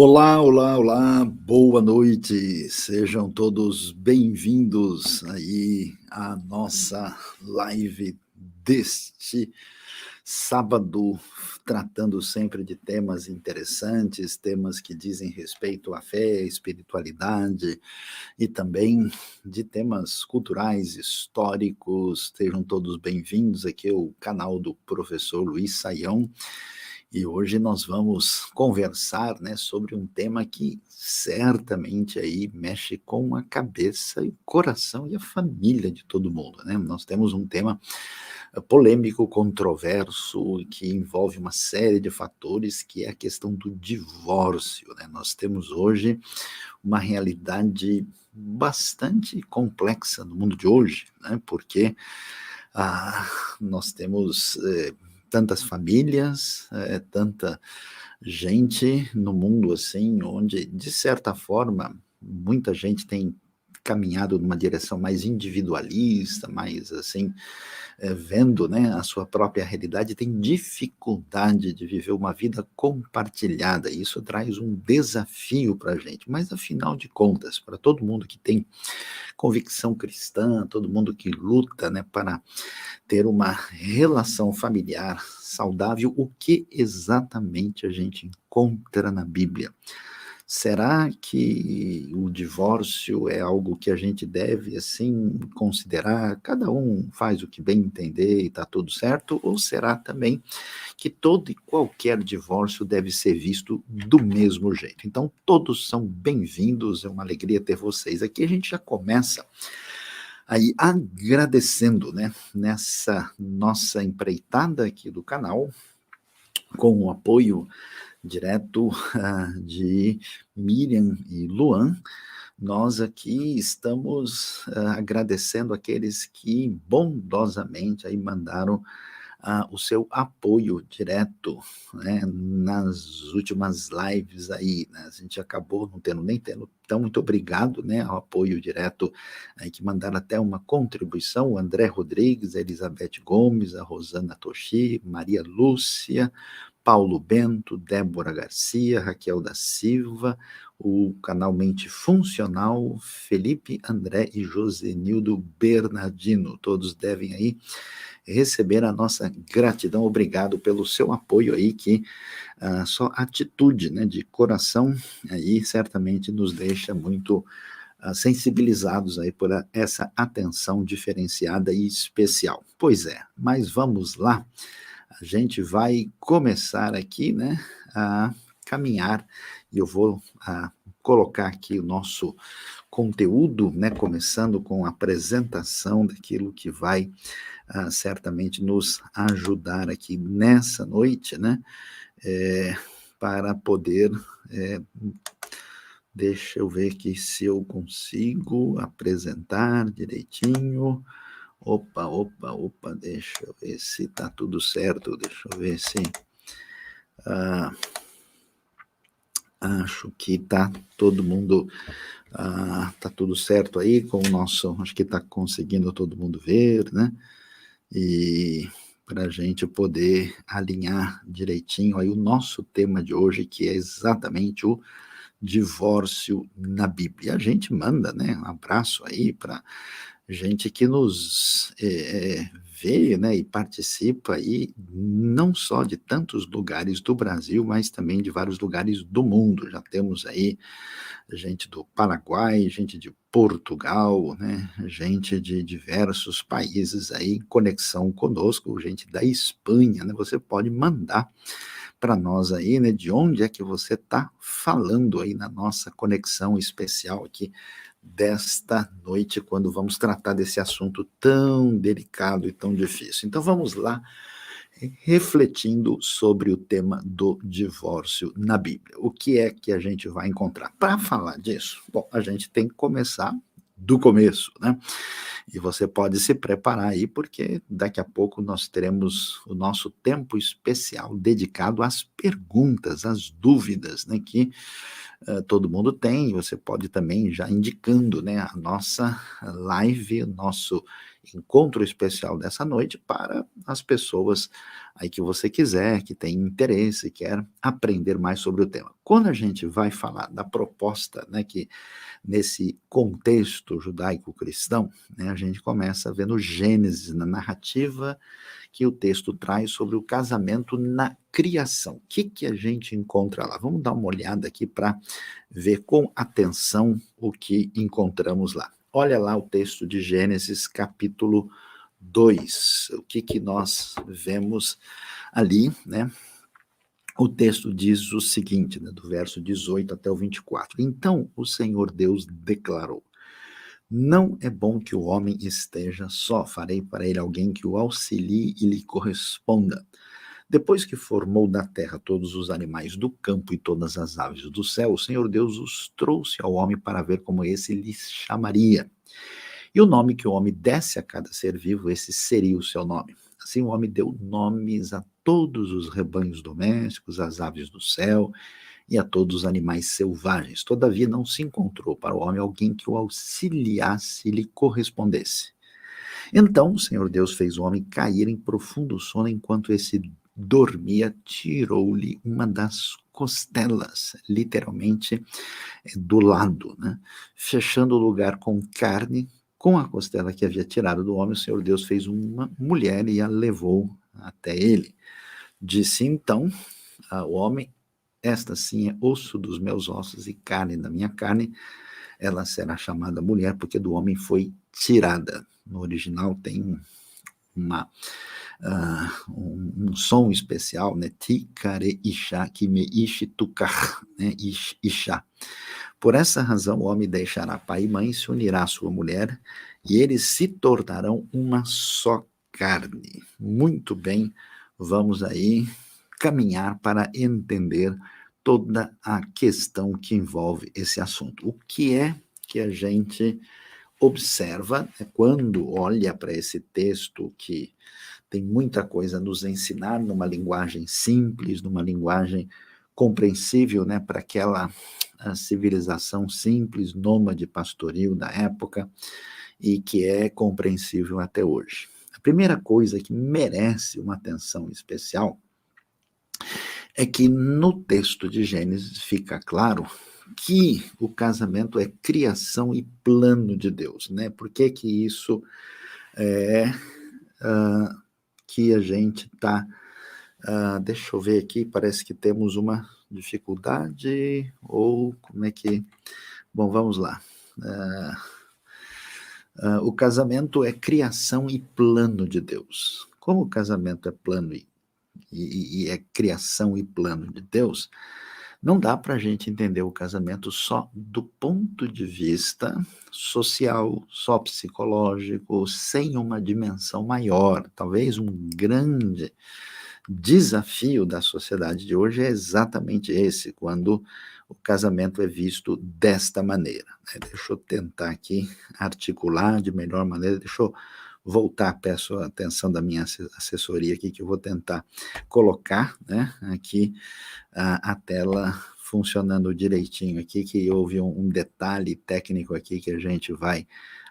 Olá, olá, olá, boa noite, sejam todos bem-vindos aí à nossa live deste sábado, tratando sempre de temas interessantes, temas que dizem respeito à fé, à espiritualidade e também de temas culturais, históricos. Sejam todos bem-vindos aqui ao canal do professor Luiz Saião. E hoje nós vamos conversar, né, sobre um tema que certamente aí mexe com a cabeça e o coração e a família de todo mundo, né? Nós temos um tema polêmico, controverso, que envolve uma série de fatores, que é a questão do divórcio, né? Nós temos hoje uma realidade bastante complexa no mundo de hoje, né? Porque nós temos tantas famílias, tanta gente no mundo assim, onde, de certa forma, muita gente tem caminhado numa direção mais individualista, mais assim, vendo, né, a sua própria realidade, tem dificuldade de viver uma vida compartilhada. Isso traz um desafio para a gente, mas afinal de contas, para todo mundo que tem convicção cristã, todo mundo que luta, né, para ter uma relação familiar saudável, o que exatamente a gente encontra na Bíblia? Será que o divórcio é algo que a gente deve, assim, considerar? Cada um faz o que bem entender e está tudo certo? Ou será também que todo e qualquer divórcio deve ser visto do mesmo jeito? Então, todos são bem-vindos, é uma alegria ter vocês aqui. A gente já começa aí agradecendo, né, nessa nossa empreitada aqui do canal, com o apoio direto de Miriam e Luan. Nós aqui estamos agradecendo aqueles que bondosamente aí mandaram o seu apoio direto, né, nas últimas lives aí, né, a gente acabou não tendo nem tendo, então muito obrigado, né, ao apoio direto aí que mandaram até uma contribuição, o André Rodrigues, a Elizabeth Gomes, a Rosana Toshi, Maria Lúcia, Paulo Bento, Débora Garcia, Raquel da Silva, o canal Mente Funcional, Felipe André e Josenildo Bernardino, todos devem aí receber a nossa gratidão, obrigado pelo seu apoio aí, que a sua atitude, né, de coração aí certamente nos deixa muito sensibilizados aí por essa atenção diferenciada e especial. Pois é, mas vamos lá, a gente vai começar aqui, né, a caminhar, e eu vou colocar aqui o nosso conteúdo, né, começando com a apresentação daquilo que vai certamente nos ajudar aqui nessa noite, né, para poder, deixa eu ver aqui se eu consigo apresentar direitinho. Opa, deixa eu ver se está tudo certo, deixa eu ver se... acho que está todo mundo... está tudo certo aí com o nosso... acho que está conseguindo todo mundo ver, né? E para a gente poder alinhar direitinho aí o nosso tema de hoje, que é exatamente o divórcio na Bíblia. A gente manda, né, um abraço aí para gente que nos vê, né, e participa aí, não só de tantos lugares do Brasil, mas também de vários lugares do mundo. Já temos aí gente do Paraguai, gente de Portugal, né, gente de diversos países aí em conexão conosco, gente da Espanha, né, você pode mandar para nós aí, né, de onde é que você está falando aí na nossa conexão especial aqui desta noite, quando vamos tratar desse assunto tão delicado e tão difícil. Então vamos lá, refletindo sobre o tema do divórcio na Bíblia. O que é que a gente vai encontrar? Para falar disso, bom, a gente tem que começar do começo, né? E você pode se preparar aí, porque daqui a pouco nós teremos o nosso tempo especial dedicado às perguntas, às dúvidas, né, que todo mundo tem. Você pode também já indicando, né, a nossa live, o nosso encontro especial dessa noite para as pessoas aí que você quiser, que tem interesse, quer aprender mais sobre o tema. Quando a gente vai falar da proposta, né, que nesse contexto judaico-cristão, né, a gente começa vendo Gênesis, na narrativa que o texto traz sobre o casamento na criação. O que, que a gente encontra lá? Vamos dar uma olhada aqui para ver com atenção o que encontramos lá. Olha lá o texto de Gênesis, capítulo 2. O que, que nós vemos ali, né? O texto diz o seguinte, né, do verso 18 até o 24. Então o Senhor Deus declarou: não é bom que o homem esteja só, farei para ele alguém que o auxilie e lhe corresponda. Depois que formou da terra todos os animais do campo e todas as aves do céu, o Senhor Deus os trouxe ao homem para ver como esse lhes chamaria. E o nome que o homem desse a cada ser vivo, esse seria o seu nome. Assim o homem deu nomes a todos os rebanhos domésticos, às aves do céu e a todos os animais selvagens. Todavia não se encontrou para o homem alguém que o auxiliasse e lhe correspondesse. Então o Senhor Deus fez o homem cair em profundo sono. Enquanto esse dormia, tirou-lhe uma das costelas, literalmente do lado, né? Fechando o lugar com carne. Com a costela que havia tirado do homem, o Senhor Deus fez uma mulher e a levou até ele. Disse então ao homem: esta sim é osso dos meus ossos e carne da minha carne, ela será chamada mulher, porque do homem foi tirada. No original tem um som especial, né? Tikare isha, kime ishi tukar, né? Isha. Por essa razão, o homem deixará pai e mãe, se unirá à sua mulher, e eles se tornarão uma só carne. Muito bem, vamos aí caminhar para entender toda a questão que envolve esse assunto. O que é que a gente observa, né, quando olha para esse texto que tem muita coisa a nos ensinar numa linguagem simples, numa linguagem compreensível, né, para aquela civilização simples, nômade, pastoril da época, e que é compreensível até hoje. A primeira coisa que merece uma atenção especial é que no texto de Gênesis fica claro que o casamento é criação e plano de Deus, né? Por que que isso é que a gente está... deixa eu ver aqui, parece que temos uma dificuldade, ou como é que... Bom, vamos lá. O casamento é criação e plano de Deus. Como o casamento é plano e é criação e plano de Deus, não dá para a gente entender o casamento só do ponto de vista social, só psicológico, sem uma dimensão maior. Talvez um grande desafio da sociedade de hoje é exatamente esse, quando o casamento é visto desta maneira. Deixa eu tentar aqui articular de melhor maneira, deixa eu voltar, peço a atenção da minha assessoria aqui, que eu vou tentar colocar, né, aqui a tela funcionando direitinho aqui, que houve um detalhe técnico aqui que a gente vai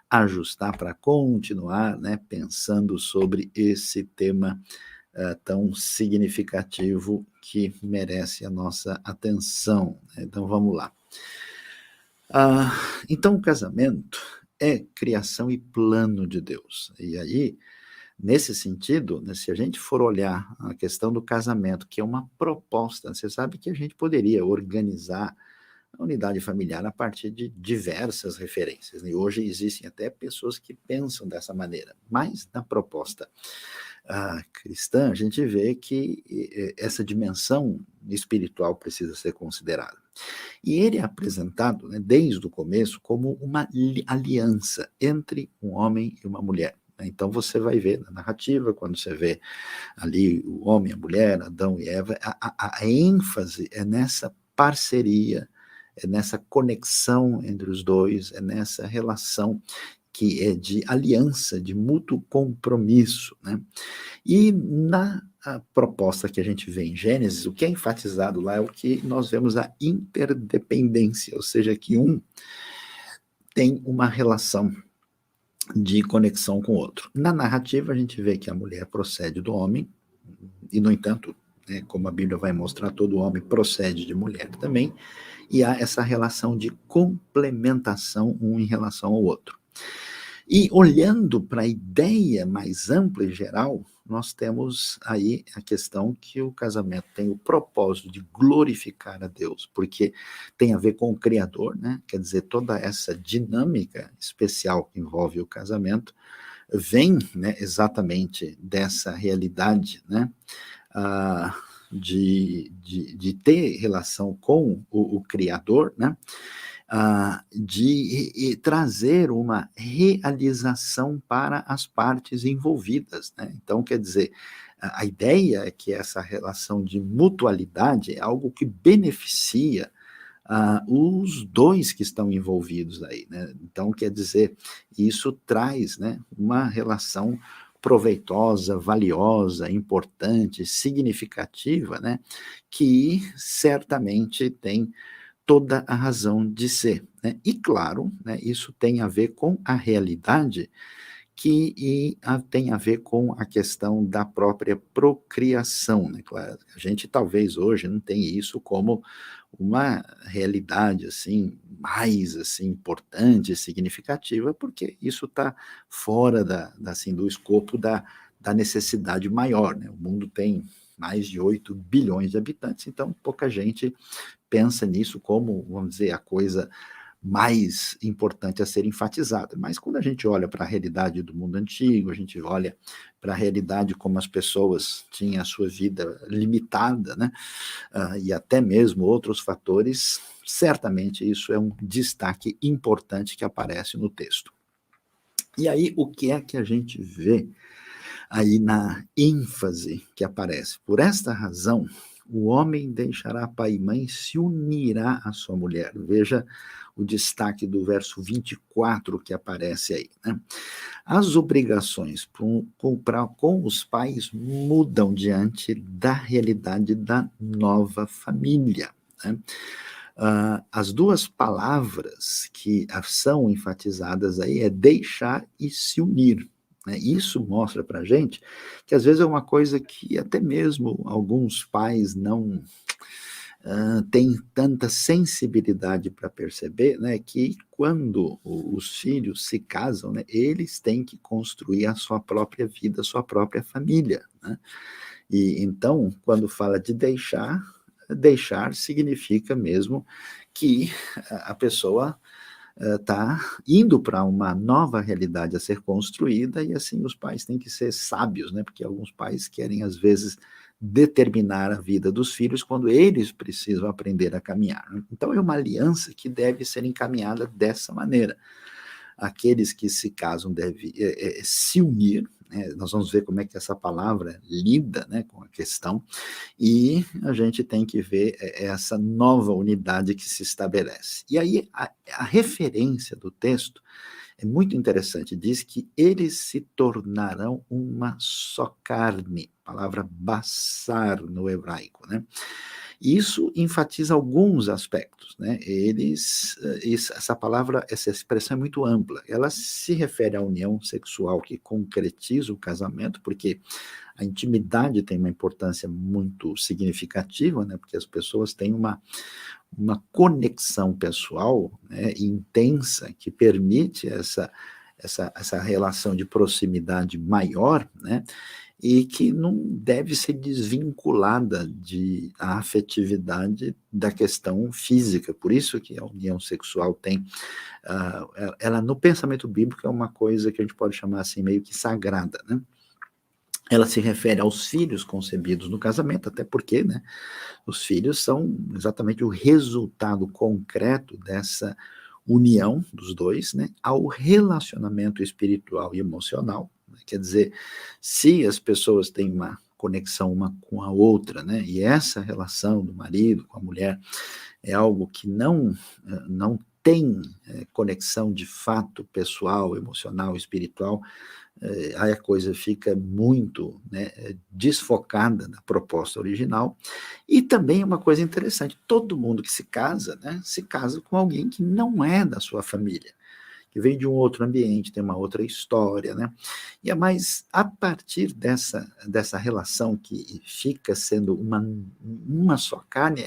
ajustar para continuar, né, pensando sobre esse tema tão significativo que merece a nossa atenção. Então vamos lá. Então o casamento é criação e plano de Deus. E aí, nesse sentido, né, se a gente for olhar a questão do casamento, que é uma proposta, você sabe que a gente poderia organizar a unidade familiar a partir de diversas referências. E hoje existem até pessoas que pensam dessa maneira, mas na proposta cristã, a gente vê que essa dimensão espiritual precisa ser considerada. E ele é apresentado, né, desde o começo como uma aliança entre um homem e uma mulher. Então você vai ver na narrativa, quando você vê ali o homem, a mulher, Adão e Eva, a ênfase é nessa parceria, é nessa conexão entre os dois, é nessa relação que é de aliança, de mútuo compromisso, né? E na proposta que a gente vê em Gênesis, o que é enfatizado lá é o que nós vemos a interdependência, ou seja, que um tem uma relação de conexão com o outro. Na narrativa, a gente vê que a mulher procede do homem, e, no entanto, né, como a Bíblia vai mostrar, todo homem procede de mulher também, e há essa relação de complementação um em relação ao outro. E olhando para a ideia mais ampla e geral, nós temos aí a questão que o casamento tem o propósito de glorificar a Deus, porque tem a ver com o Criador, né? Quer dizer, toda essa dinâmica especial que envolve o casamento vem, né, exatamente dessa realidade, né? Ah, de ter relação com o Criador, né? De trazer uma realização para as partes envolvidas, né? Então, quer dizer, a ideia é que essa relação de mutualidade é algo que beneficia os dois que estão envolvidos aí, né? Então, quer dizer, isso traz, né, uma relação proveitosa, valiosa, importante, significativa, né, que certamente tem toda a razão de ser, né? E claro, né, isso tem a ver com a realidade tem a ver com a questão da própria procriação, né? Claro, a gente talvez hoje não tenha isso como uma realidade assim mais assim importante, significativa, porque isso está fora assim, do escopo da necessidade maior, né? O mundo tem mais de 8 bilhões de habitantes, então pouca gente pensa nisso como, vamos dizer, a coisa mais importante a ser enfatizada. Mas quando a gente olha para a realidade do mundo antigo, a gente olha para a realidade como as pessoas tinham a sua vida limitada, né? E até mesmo outros fatores, certamente isso é um destaque importante que aparece no texto. E aí, o que é que a gente vê aí na ênfase que aparece? Por esta razão, o homem deixará pai e mãe, se unirá à sua mulher. Veja o destaque do verso 24 que aparece aí, né? As obrigações com os pais mudam diante da realidade da nova família, né? As duas palavras que são enfatizadas aí é deixar e se unir, né? Isso mostra para a gente que às vezes é uma coisa que até mesmo alguns pais não têm tanta sensibilidade para perceber, né, que quando os filhos se casam, né, eles têm que construir a sua própria vida, a sua própria família, né? E então, quando fala de deixar significa mesmo que a pessoa está indo para uma nova realidade a ser construída, e assim os pais têm que ser sábios, né? Porque alguns pais querem, às vezes, determinar a vida dos filhos quando eles precisam aprender a caminhar, né? Então é uma aliança que deve ser encaminhada dessa maneira. Aqueles que se casam devem se unir, né? Nós vamos ver como é que essa palavra lida, né, com a questão, e a gente tem que ver essa nova unidade que se estabelece. E aí a referência do texto é muito interessante, diz que eles se tornarão uma só carne, palavra basar no hebraico, né? Isso enfatiza alguns aspectos, né? Essa palavra, essa expressão é muito ampla. Ela se refere à união sexual que concretiza o casamento, porque a intimidade tem uma importância muito significativa, né? Porque as pessoas têm uma conexão pessoal, né, intensa, que permite essa relação de proximidade maior, né, e que não deve ser desvinculada da afetividade da questão física. Por isso que a união sexual tem, ela no pensamento bíblico é uma coisa que a gente pode chamar assim meio que sagrada, né? Ela se refere aos filhos concebidos no casamento, até porque, né, os filhos são exatamente o resultado concreto dessa união dos dois, né, ao relacionamento espiritual e emocional, né? Quer dizer, se as pessoas têm uma conexão uma com a outra, né, e essa relação do marido com a mulher é algo que não tem conexão de fato pessoal, emocional, espiritual, aí a coisa fica muito, né, desfocada da proposta original. E também é uma coisa interessante, todo mundo que se casa, né, se casa com alguém que não é da sua família. que veio de um outro ambiente, tem uma outra história, né? Mas a partir dessa relação que fica sendo uma só carne,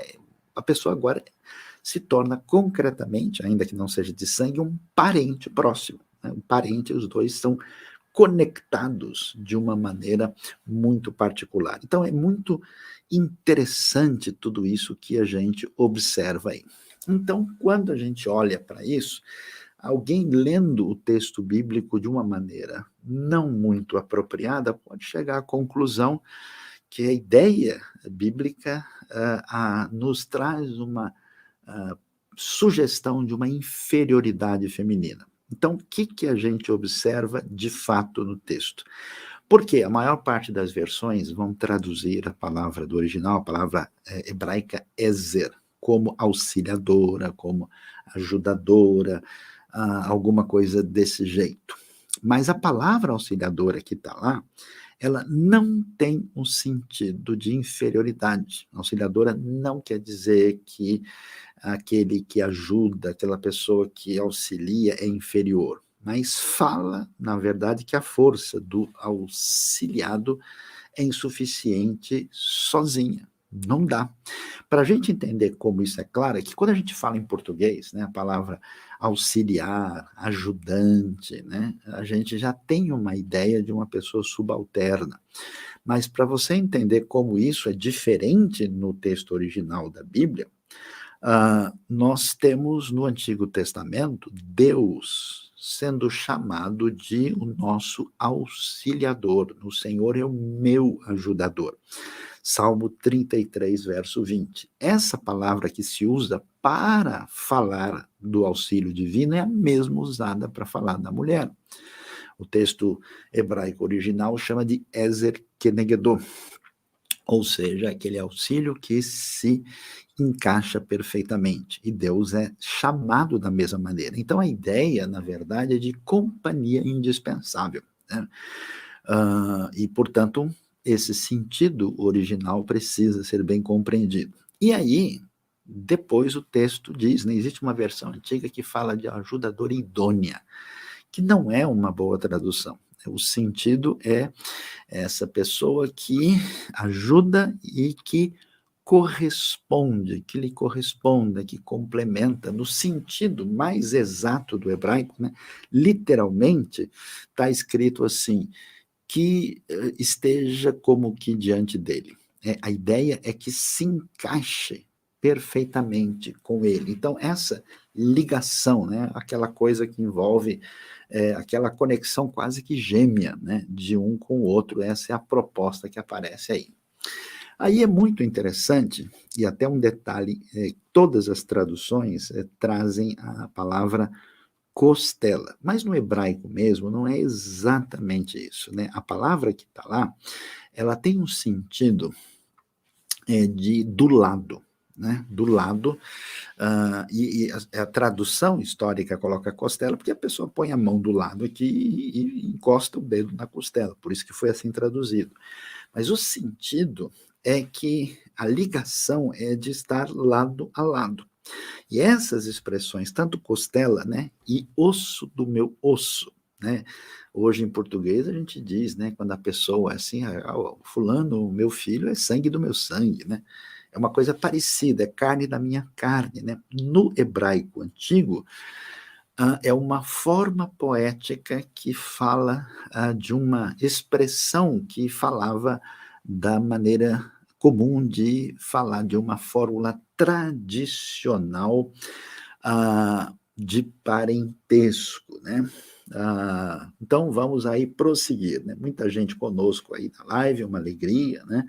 a pessoa agora se torna concretamente, ainda que não seja de sangue, um parente próximo, né? Um parente, os dois são conectados de uma maneira muito particular. Então, é muito interessante tudo isso que a gente observa aí. Então, quando a gente olha para isso, alguém lendo o texto bíblico de uma maneira não muito apropriada pode chegar à conclusão que a ideia bíblica nos traz uma sugestão de uma inferioridade feminina. Então, o que a gente observa de fato no texto? Porque a maior parte das versões vão traduzir a palavra do original, a palavra hebraica ezer, como auxiliadora, como ajudadora, alguma coisa desse jeito. Mas a palavra auxiliadora que está lá, ela não tem um sentido de inferioridade. Auxiliadora não quer dizer que aquele que ajuda, aquela pessoa que auxilia é inferior, mas fala, na verdade, que a força do auxiliado é insuficiente sozinha. Não dá. Para a gente entender como isso é claro, é que quando a gente fala em português, né, a palavra auxiliar, ajudante, né, a gente já tem uma ideia de uma pessoa subalterna. Mas para você entender como isso é diferente no texto original da Bíblia, nós temos no Antigo Testamento Deus sendo chamado de o nosso auxiliador. O Senhor é o meu ajudador. Salmo 33, verso 20. Essa palavra que se usa para falar do auxílio divino é a mesma usada para falar da mulher. O texto hebraico original chama de Ezer Kenegdo, ou seja, aquele auxílio que se encaixa perfeitamente, e Deus é chamado da mesma maneira. Então, a ideia, na verdade, é de companhia indispensável, né? E, portanto, esse sentido original precisa ser bem compreendido. E aí, depois o texto diz, né, existe uma versão antiga que fala de ajudadora idônea, que não é uma boa tradução. O sentido é essa pessoa que ajuda e que corresponde, que lhe corresponda, que complementa, no sentido mais exato do hebraico, né? Literalmente, está escrito assim, que esteja como que diante dele. A ideia é que se encaixe perfeitamente com ele. Então, essa ligação, né? Aquela coisa que envolve aquela conexão quase que gêmea, né? De um com o outro, essa é a proposta que aparece aí. Aí é muito interessante, e até um detalhe, todas as traduções trazem a palavra costela, mas no hebraico mesmo não é exatamente isso, né? A palavra que está lá, ela tem um sentido de do lado, né? Do lado, e a tradução histórica coloca costela porque a pessoa põe a mão do lado aqui e encosta o dedo na costela, por isso que foi assim traduzido. Mas o sentido é que a ligação é de estar lado a lado. E essas expressões, tanto costela, né, e osso do meu osso, né? Hoje em português a gente diz, né, quando a pessoa é assim, fulano, meu filho é sangue do meu sangue, né? É uma coisa parecida, é carne da minha carne, né? No hebraico antigo, é uma forma poética que fala de uma expressão que falava da maneira comum de falar de uma fórmula tradicional de parentesco, né? Então vamos aí prosseguir, né? Muita gente conosco aí na live, uma alegria, né?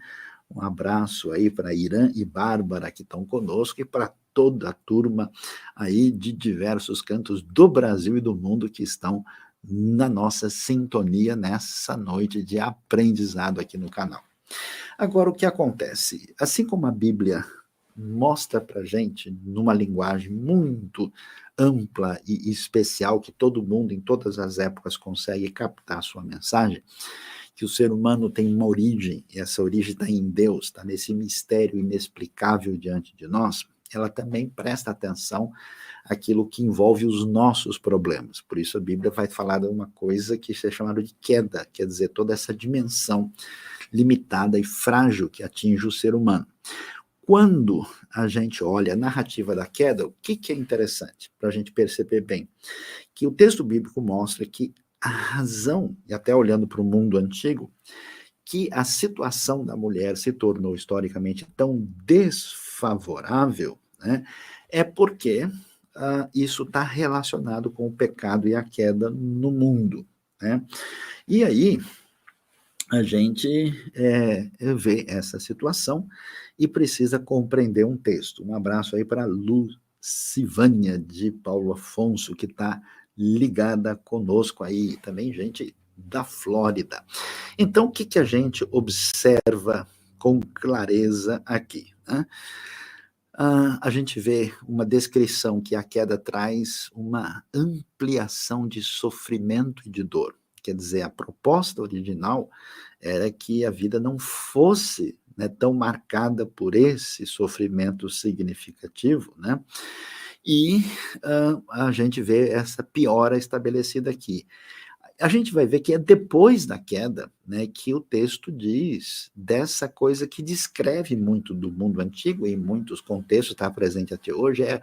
Um abraço aí para Irã e Bárbara que estão conosco e para toda a turma aí de diversos cantos do Brasil e do mundo que estão na nossa sintonia nessa noite de aprendizado aqui no canal. Agora, o que acontece? Assim como a Bíblia mostra para gente, numa linguagem muito ampla e especial, que todo mundo, em todas as épocas, consegue captar a sua mensagem, que o ser humano tem uma origem, e essa origem está em Deus, está nesse mistério inexplicável diante de nós, ela também presta atenção àquilo que envolve os nossos problemas. Por isso a Bíblia vai falar de uma coisa que é chamada de queda, quer dizer, toda essa dimensão limitada e frágil que atinge o ser humano. Quando a gente olha a narrativa da queda, o que é interessante para a gente perceber bem? Que o texto bíblico mostra que a razão, e até olhando para o mundo antigo, que a situação da mulher se tornou historicamente tão desfavorável, né, é porque isso está relacionado com o pecado e a queda no mundo, né? E aí a gente vê essa situação e precisa compreender um texto. Um abraço aí para a Lucivânia de Paulo Afonso, que está ligada conosco aí, também gente da Flórida. Então, o que a gente observa com clareza aqui, né? A gente vê uma descrição que a queda traz uma ampliação de sofrimento e de dor. Quer dizer, a proposta original era que a vida não fosse, né, tão marcada por esse sofrimento significativo, né? E a gente vê essa piora estabelecida aqui. A gente vai ver que é depois da queda, né, que o texto diz dessa coisa que descreve muito do mundo antigo, e em muitos contextos está presente até hoje, é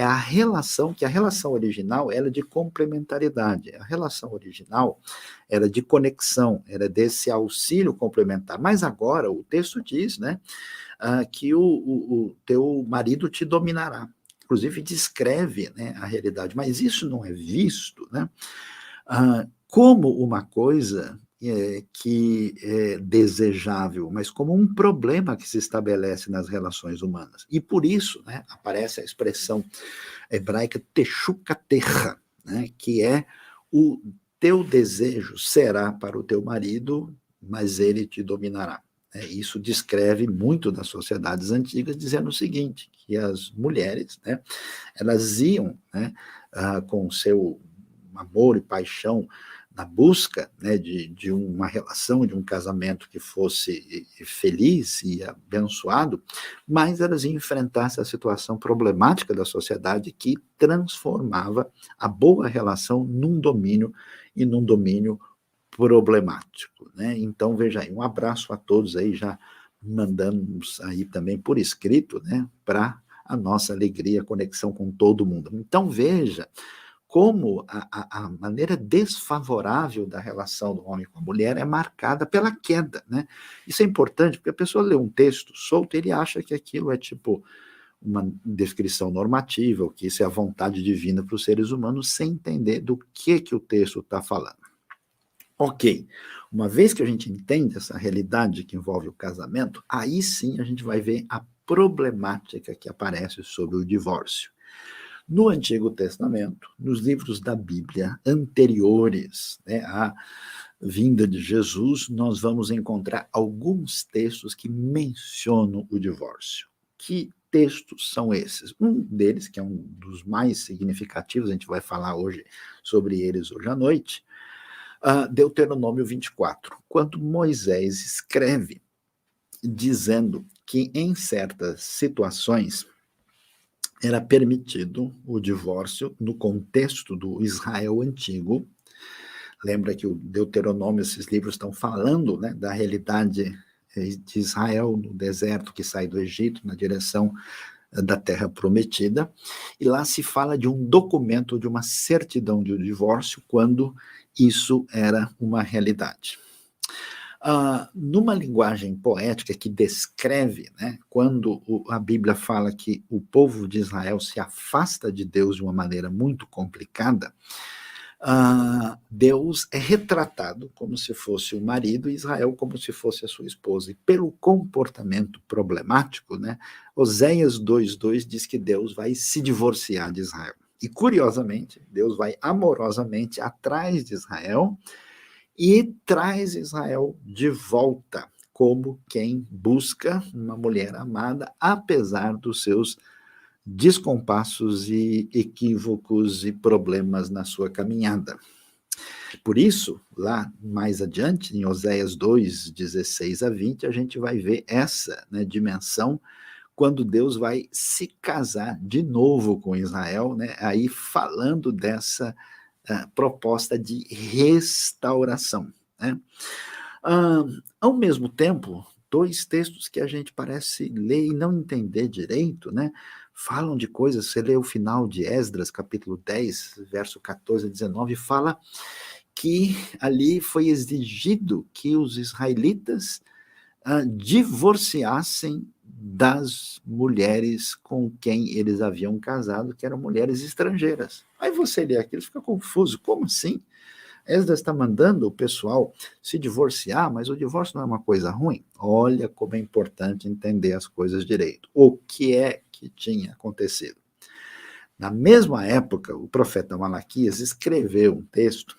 a relação, que a relação original era de complementaridade, a relação original era de conexão, era desse auxílio complementar, mas agora o texto diz, né, que o teu marido te dominará, inclusive descreve, né, a realidade, mas isso não é visto, né, como uma coisa que é desejável, mas como um problema que se estabelece nas relações humanas. E por isso, né, aparece a expressão hebraica teshukatecha, né, que é o teu desejo será para o teu marido, mas ele te dominará. Isso descreve muito das sociedades antigas, dizendo o seguinte, que as mulheres, né, elas iam, né, com seu amor e paixão na busca, né, de uma relação, de um casamento que fosse feliz e abençoado, mas elas iam enfrentar essa situação problemática da sociedade que transformava a boa relação num domínio e num domínio problemático, né? Então, veja aí, um abraço a todos aí, já mandamos aí também por escrito, né, para a nossa alegria, conexão com todo mundo. Então, veja como a maneira desfavorável da relação do homem com a mulher é marcada pela queda, né? Isso é importante, porque a pessoa lê um texto solto e ele acha que aquilo é tipo uma descrição normativa, ou que isso é a vontade divina para os seres humanos, sem entender do que o texto está falando. Ok, uma vez que a gente entende essa realidade que envolve o casamento, aí sim a gente vai ver a problemática que aparece sobre o divórcio. No Antigo Testamento, nos livros da Bíblia anteriores, né, à vinda de Jesus, nós vamos encontrar alguns textos que mencionam o divórcio. Que textos são esses? Um deles, que é um dos mais significativos, a gente vai falar hoje sobre eles hoje à noite, Deuteronômio 24, quando Moisés escreve dizendo que em certas situações era permitido o divórcio no contexto do Israel antigo. Lembra que o Deuteronômio, esses livros estão falando, né, da realidade de Israel no deserto que sai do Egito na direção da Terra Prometida, e lá se fala de um documento, de uma certidão de divórcio, quando isso era uma realidade. Numa linguagem poética que descreve, né, quando a Bíblia fala que o povo de Israel se afasta de Deus de uma maneira muito complicada, Deus é retratado como se fosse o marido e Israel como se fosse a sua esposa. E pelo comportamento problemático, né, Oséias 2:2 diz que Deus vai se divorciar de Israel. E, curiosamente, Deus vai amorosamente atrás de Israel e traz Israel de volta, como quem busca uma mulher amada, apesar dos seus descompassos e equívocos e problemas na sua caminhada. Por isso, lá mais adiante, em Oséias 2, 16 a 20, a gente vai ver essa, né, dimensão quando Deus vai se casar de novo com Israel, né? Aí falando dessa proposta de restauração, né? Ao mesmo tempo, dois textos que a gente parece ler e não entender direito, né? Falam de coisas, você lê o final de Esdras, capítulo 10, verso 14 a 19, fala que ali foi exigido que os israelitas divorciassem das mulheres com quem eles haviam casado, que eram mulheres estrangeiras. Aí você lê aquilo e fica confuso, como assim? Esdras está mandando o pessoal se divorciar, mas o divórcio não é uma coisa ruim? Olha como é importante entender as coisas direito. O que é que tinha acontecido? Na mesma época, o profeta Malaquias escreveu um texto,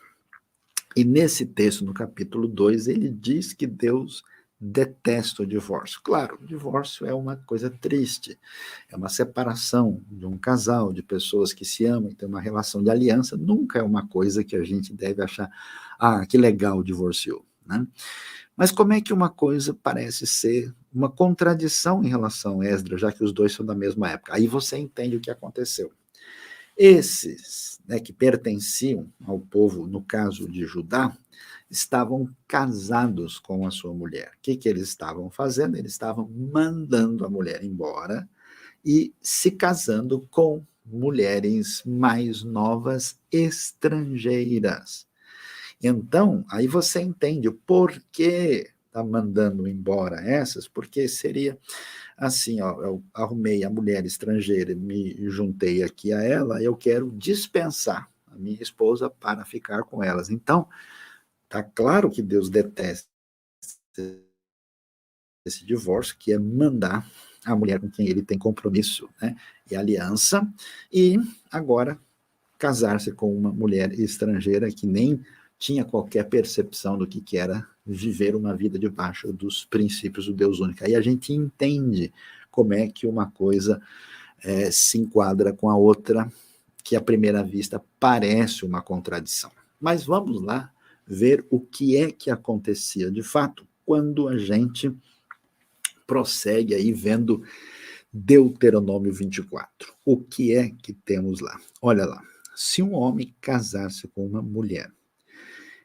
e nesse texto, no capítulo 2, ele diz que Deus detesta o divórcio. Claro, o divórcio é uma coisa triste, é uma separação de um casal, de pessoas que se amam e têm uma relação de aliança, nunca é uma coisa que a gente deve achar, que legal, divorciou, né? Mas como é que uma coisa parece ser uma contradição em relação a Esdras, já que os dois são da mesma época? Aí você entende o que aconteceu. Esses, né, que pertenciam ao povo, no caso de Judá, estavam casados com a sua mulher. O que eles estavam fazendo? Eles estavam mandando a mulher embora e se casando com mulheres mais novas estrangeiras. Então, aí você entende o porquê está mandando embora essas, porque seria assim, ó, eu arrumei a mulher estrangeira, me juntei aqui a ela, eu quero dispensar a minha esposa para ficar com elas. Então, tá claro que Deus detesta esse divórcio, que é mandar a mulher com quem ele tem compromisso, né, e aliança, e agora casar-se com uma mulher estrangeira que nem tinha qualquer percepção do que era viver uma vida debaixo dos princípios do Deus único. Aí a gente entende como é que uma coisa se enquadra com a outra, que à primeira vista parece uma contradição. Mas vamos lá ver o que é que acontecia de fato quando a gente prossegue aí vendo Deuteronômio 24. O que é que temos lá? Olha lá. Se um homem casar-se com uma mulher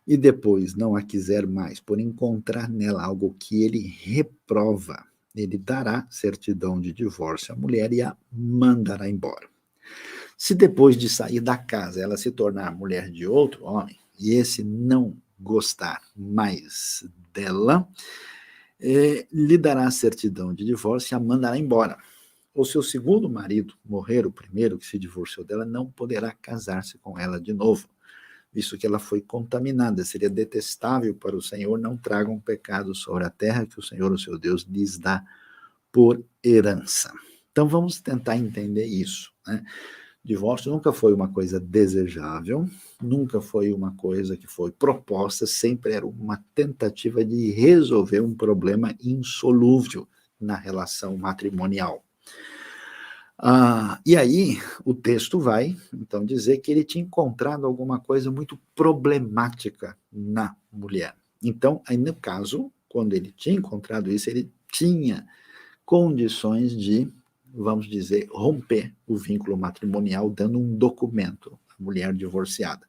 e depois não a quiser mais, por encontrar nela algo que ele reprova, ele dará certidão de divórcio à mulher e a mandará embora. Se depois de sair da casa ela se tornar mulher de outro homem, e esse não gostar mais dela, lhe dará certidão de divórcio e a mandará embora. Ou se o segundo marido morrer, o primeiro que se divorciou dela, não poderá casar-se com ela de novo, visto que ela foi contaminada. Seria detestável para o Senhor, não tragam pecado sobre a terra que o Senhor, o seu Deus, lhes dá por herança. Então vamos tentar entender isso, né? Divórcio nunca foi uma coisa desejável, nunca foi uma coisa que foi proposta, sempre era uma tentativa de resolver um problema insolúvel na relação matrimonial. E aí o texto vai, então, dizer que ele tinha encontrado alguma coisa muito problemática na mulher. Então, aí no caso, quando ele tinha encontrado isso, ele tinha condições de, vamos dizer, romper o vínculo matrimonial, dando um documento à mulher divorciada.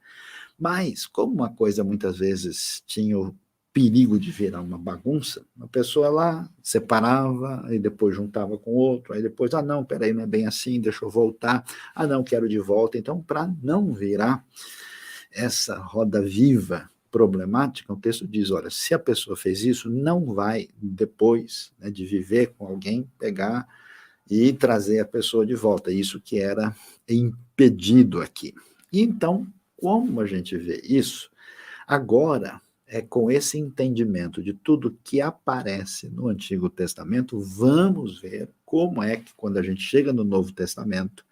Mas, como uma coisa muitas vezes tinha o perigo de virar uma bagunça, a pessoa lá separava, e depois juntava com outro, aí depois, não, peraí, não é bem assim, deixa eu voltar, não, quero de volta. Então, para não virar essa roda viva problemática, o texto diz, olha, se a pessoa fez isso, não vai, depois, né, de viver com alguém, pegar e trazer a pessoa de volta. Isso que era impedido aqui. E então, como a gente vê isso, agora, com esse entendimento de tudo que aparece no Antigo Testamento, vamos ver como é que, quando a gente chega no Novo Testamento,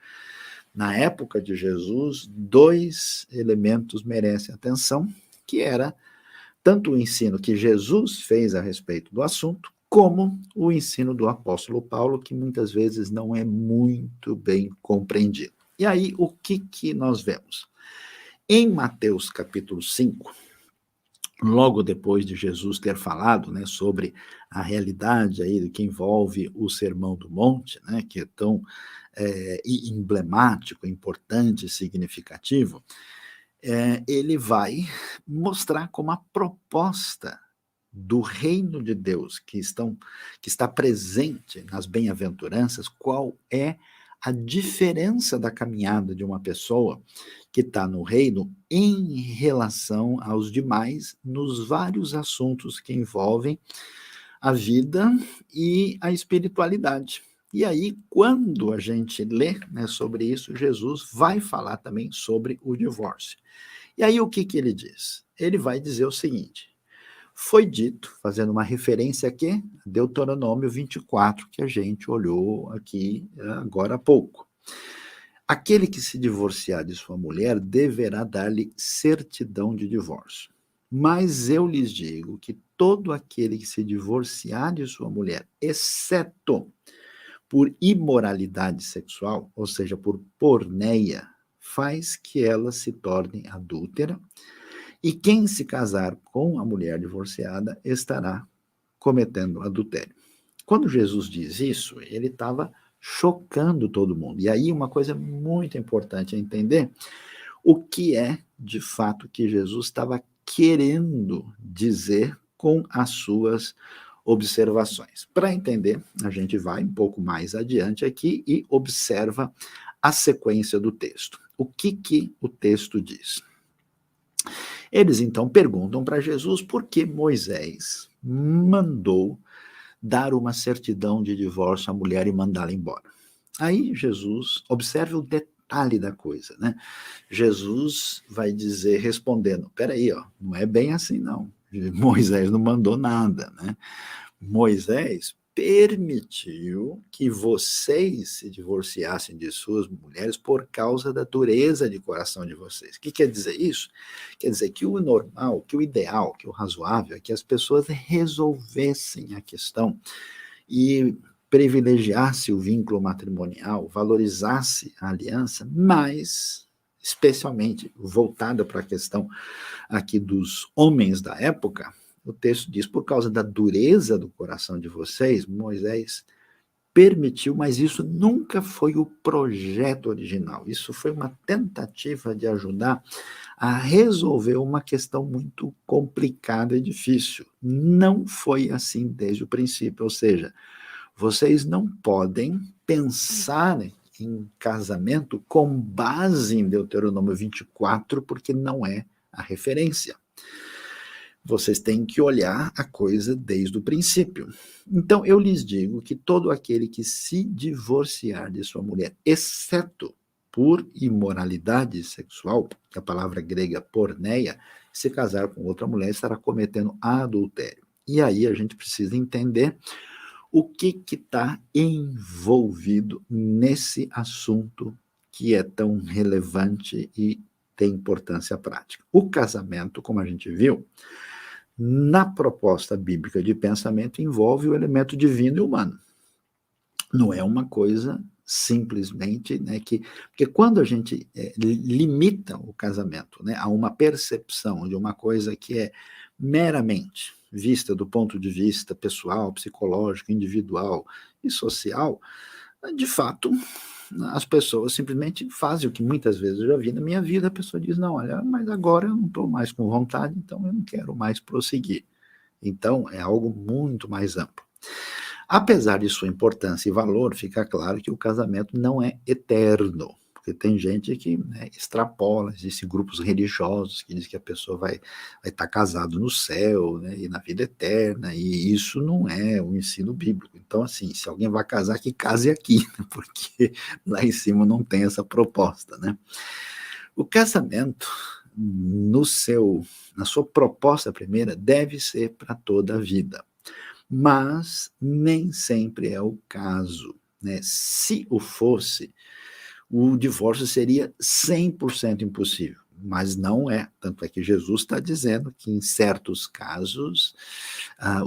na época de Jesus, dois elementos merecem atenção, que era tanto o ensino que Jesus fez a respeito do assunto, como o ensino do apóstolo Paulo, que muitas vezes não é muito bem compreendido. E aí, o que nós vemos? Em Mateus capítulo 5, logo depois de Jesus ter falado, né, sobre a realidade aí do que envolve o Sermão do Monte, né, que é tão emblemático, importante, significativo, ele vai mostrar como a proposta do reino de Deus que está presente nas bem-aventuranças, qual é a diferença da caminhada de uma pessoa que está no reino em relação aos demais, nos vários assuntos que envolvem a vida e a espiritualidade. E aí, quando a gente lê, né, sobre isso, Jesus vai falar também sobre o divórcio. E aí, o que que ele diz? Ele vai dizer o seguinte: foi dito, fazendo uma referência aqui, Deuteronômio 24, que a gente olhou aqui agora há pouco. Aquele que se divorciar de sua mulher deverá dar-lhe certidão de divórcio. Mas eu lhes digo que todo aquele que se divorciar de sua mulher, exceto por imoralidade sexual, ou seja, por porneia, faz que ela se torne adúltera, e quem se casar com a mulher divorciada estará cometendo adultério. Quando Jesus diz isso, ele estava chocando todo mundo. E aí uma coisa muito importante é entender o que é, de fato, que Jesus estava querendo dizer com as suas observações. Para entender, a gente vai um pouco mais adiante aqui e observa a sequência do texto. O que o texto diz? Eles então perguntam para Jesus por que Moisés mandou dar uma certidão de divórcio à mulher e mandá-la embora. Aí Jesus, observe o detalhe da coisa, né? Jesus vai dizer, respondendo, peraí, ó, não é bem assim não. Moisés não mandou nada, né? Moisés permitiu que vocês se divorciassem de suas mulheres por causa da dureza de coração de vocês. O que quer dizer isso? Quer dizer que o normal, que o ideal, que o razoável é que as pessoas resolvessem a questão e privilegiasse o vínculo matrimonial, valorizasse a aliança, mas especialmente voltada para a questão aqui dos homens da época, o texto diz, por causa da dureza do coração de vocês, Moisés permitiu, mas isso nunca foi o projeto original. Isso foi uma tentativa de ajudar a resolver uma questão muito complicada e difícil. Não foi assim desde o princípio, ou seja, vocês não podem pensar em casamento com base em Deuteronômio 24, porque não é a referência. Vocês têm que olhar a coisa desde o princípio. Então, eu lhes digo que todo aquele que se divorciar de sua mulher, exceto por imoralidade sexual, que a palavra grega porneia, se casar com outra mulher, estará cometendo adultério. E aí a gente precisa entender o que está envolvido nesse assunto que é tão relevante e tem importância prática. O casamento, como a gente viu, na proposta bíblica de pensamento, envolve o elemento divino e humano. Não é uma coisa simplesmente, né, porque quando a gente limita o casamento, né, a uma percepção de uma coisa que é meramente vista do ponto de vista pessoal, psicológico, individual e social, de fato, as pessoas simplesmente fazem o que muitas vezes eu já vi na minha vida, a pessoa diz, não, olha, mas agora eu não estou mais com vontade, então eu não quero mais prosseguir. Então, é algo muito mais amplo. Apesar de sua importância e valor, fica claro que o casamento não é eterno, porque tem gente que, né, extrapola, existem grupos religiosos que dizem que a pessoa vai estar casado no céu, né, e na vida eterna, e isso não é o ensino bíblico. Então, assim, se alguém vai casar, que case aqui, né, porque lá em cima não tem essa proposta, né? O casamento, na sua proposta primeira, deve ser para toda a vida, mas nem sempre é o caso, né? Se o fosse, o divórcio seria 100% impossível, mas não é. Tanto é que Jesus está dizendo que, em certos casos,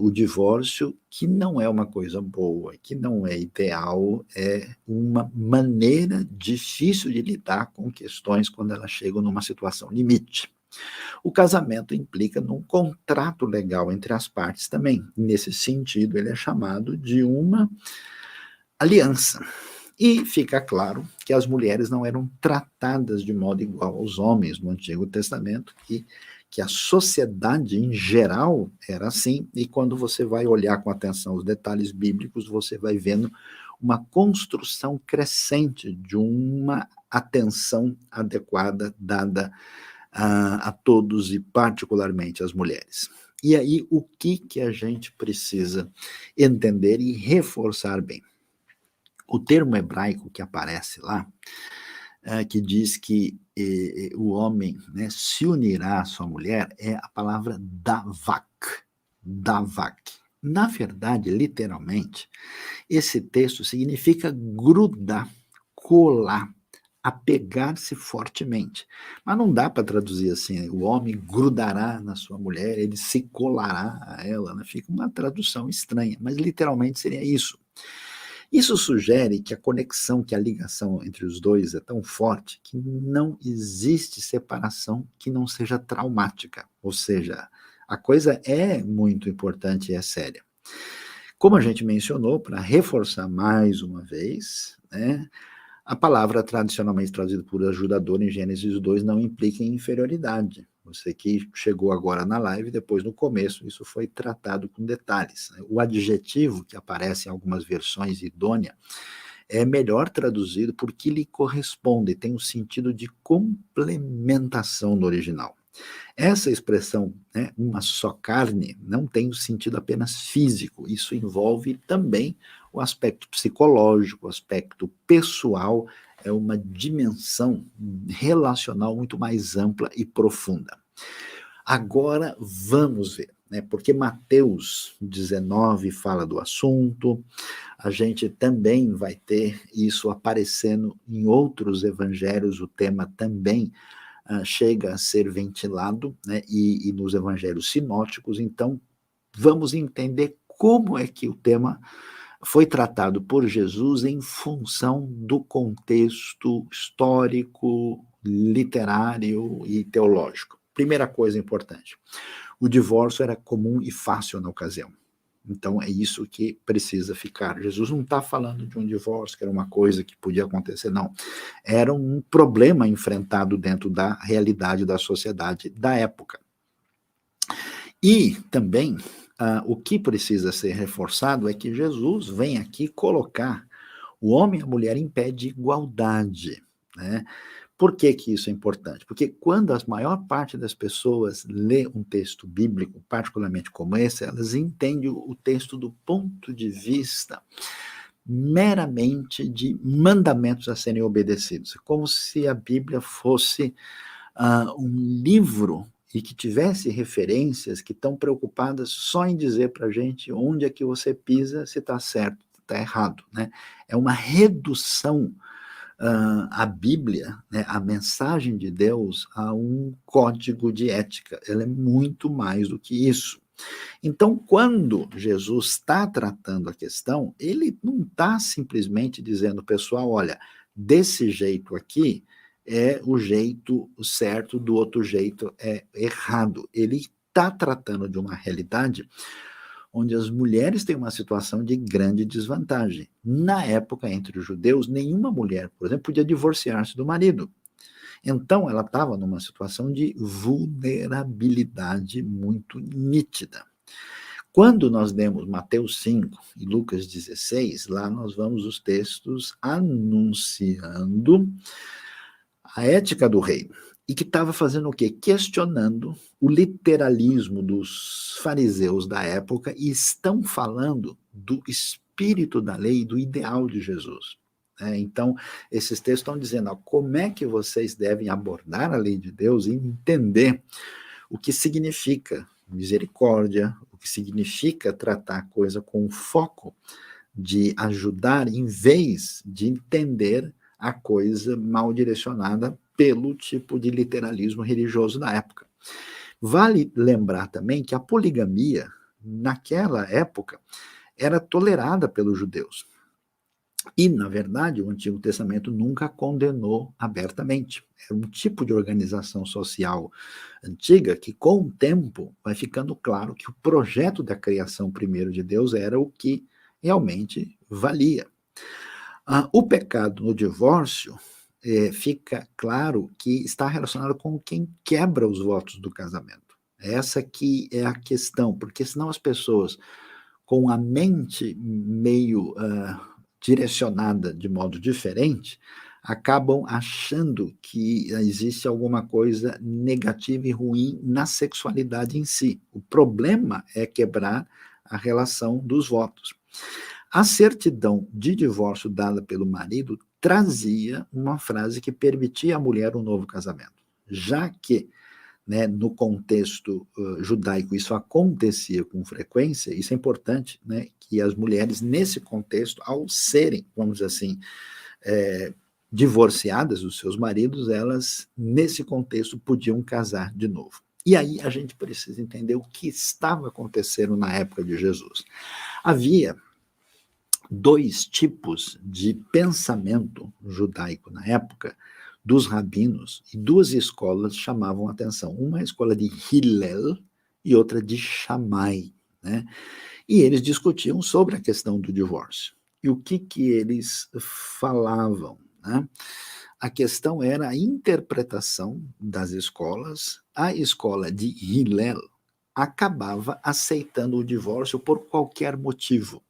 o divórcio, que não é uma coisa boa, que não é ideal, é uma maneira difícil de lidar com questões quando elas chegam numa situação limite. O casamento implica num contrato legal entre as partes também. Nesse sentido, ele é chamado de uma aliança. E fica claro que as mulheres não eram tratadas de modo igual aos homens no Antigo Testamento e que a sociedade em geral era assim, e quando você vai olhar com atenção os detalhes bíblicos, você vai vendo uma construção crescente de uma atenção adequada dada a todos e particularmente às mulheres. E aí, o que a gente precisa entender e reforçar bem? O termo hebraico que aparece lá, que diz que o homem, né, se unirá à sua mulher, é a palavra davak. Davak. Na verdade, literalmente, esse texto significa grudar, colar, apegar-se fortemente. Mas não dá para traduzir assim, o homem grudará na sua mulher, ele se colará a ela, né? Fica uma tradução estranha, mas literalmente seria isso. Isso sugere que a conexão, que a ligação entre os dois é tão forte que não existe separação que não seja traumática. Ou seja, a coisa é muito importante e é séria. Como a gente mencionou, para reforçar mais uma vez, né, a palavra tradicionalmente traduzida por ajudador em Gênesis 2 não implica em inferioridade. Você que chegou agora na live, depois no começo, isso foi tratado com detalhes. O adjetivo que aparece em algumas versões, idônea, é melhor traduzido porque lhe corresponde, tem o sentido de complementação no original. Essa expressão, né, uma só carne, não tem o sentido apenas físico, isso envolve também o aspecto psicológico, o aspecto pessoal, é uma dimensão relacional muito mais ampla e profunda. Agora vamos ver, né, porque Mateus 19 fala do assunto, a gente também vai ter isso aparecendo em outros evangelhos, o tema também chega a ser ventilado, né, e nos evangelhos sinóticos, então vamos entender como é que o tema foi tratado por Jesus em função do contexto histórico, literário e teológico. Primeira coisa importante, o divórcio era comum e fácil na ocasião. Então, é isso que precisa ficar. Jesus não está falando de um divórcio, que era uma coisa que podia acontecer, não. Era um problema enfrentado dentro da realidade da sociedade da época. E também, o que precisa ser reforçado é que Jesus vem aqui colocar o homem e a mulher em pé de igualdade, né? Por que que isso é importante? Porque quando a maior parte das pessoas lê um texto bíblico, particularmente como esse, elas entendem o texto do ponto de vista meramente de mandamentos a serem obedecidos, como se a Bíblia fosse um livro e que tivesse referências que estão preocupadas só em dizer para a gente onde é que você pisa, se está certo, se está errado, né? É uma redução a Bíblia, né, a mensagem de Deus, a um código de ética. Ela é muito mais do que isso. Então, quando Jesus está tratando a questão, ele não está simplesmente dizendo, pessoal, olha, desse jeito aqui é o jeito certo, do outro jeito é errado. Ele está tratando de uma realidade onde as mulheres têm uma situação de grande desvantagem. Na época, entre os judeus, nenhuma mulher, por exemplo, podia divorciar-se do marido. Então, ela estava numa situação de vulnerabilidade muito nítida. Quando nós lemos Mateus 5 e Lucas 16, lá nós vamos os textos anunciando a ética do reino. E que estava fazendo o quê? Questionando o literalismo dos fariseus da época e estão falando do espírito da lei e do ideal de Jesus. Então, esses textos estão dizendo, como é que vocês devem abordar a lei de Deus e entender o que significa misericórdia, o que significa tratar a coisa com foco de ajudar, em vez de entender a coisa mal direcionada pelo tipo de literalismo religioso da época. Vale lembrar também que a poligamia, naquela época, era tolerada pelos judeus. E, na verdade, o Antigo Testamento nunca condenou abertamente. É um tipo de organização social antiga que, com o tempo, vai ficando claro que o projeto da criação primeiro de Deus era o que realmente valia. O pecado no divórcio fica claro que está relacionado com quem quebra os votos do casamento. Essa que é a questão, porque senão as pessoas com a mente meio direcionada de modo diferente, acabam achando que existe alguma coisa negativa e ruim na sexualidade em si. O problema é quebrar a relação dos votos. A certidão de divórcio dada pelo marido trazia uma frase que permitia à mulher um novo casamento, já que, né, no contexto judaico isso acontecia com frequência. Isso é importante, né, que as mulheres nesse contexto, ao serem, vamos dizer assim, divorciadas dos seus maridos, elas nesse contexto podiam casar de novo. E aí a gente precisa entender o que estava acontecendo na época de Jesus. Havia dois tipos de pensamento judaico na época dos rabinos, e duas escolas chamavam a atenção. Uma é a escola de Hillel e outra de Shammai, né? E eles discutiam sobre a questão do divórcio. E o que eles falavam, né? A questão era a interpretação das escolas. A escola de Hillel acabava aceitando o divórcio por qualquer motivo.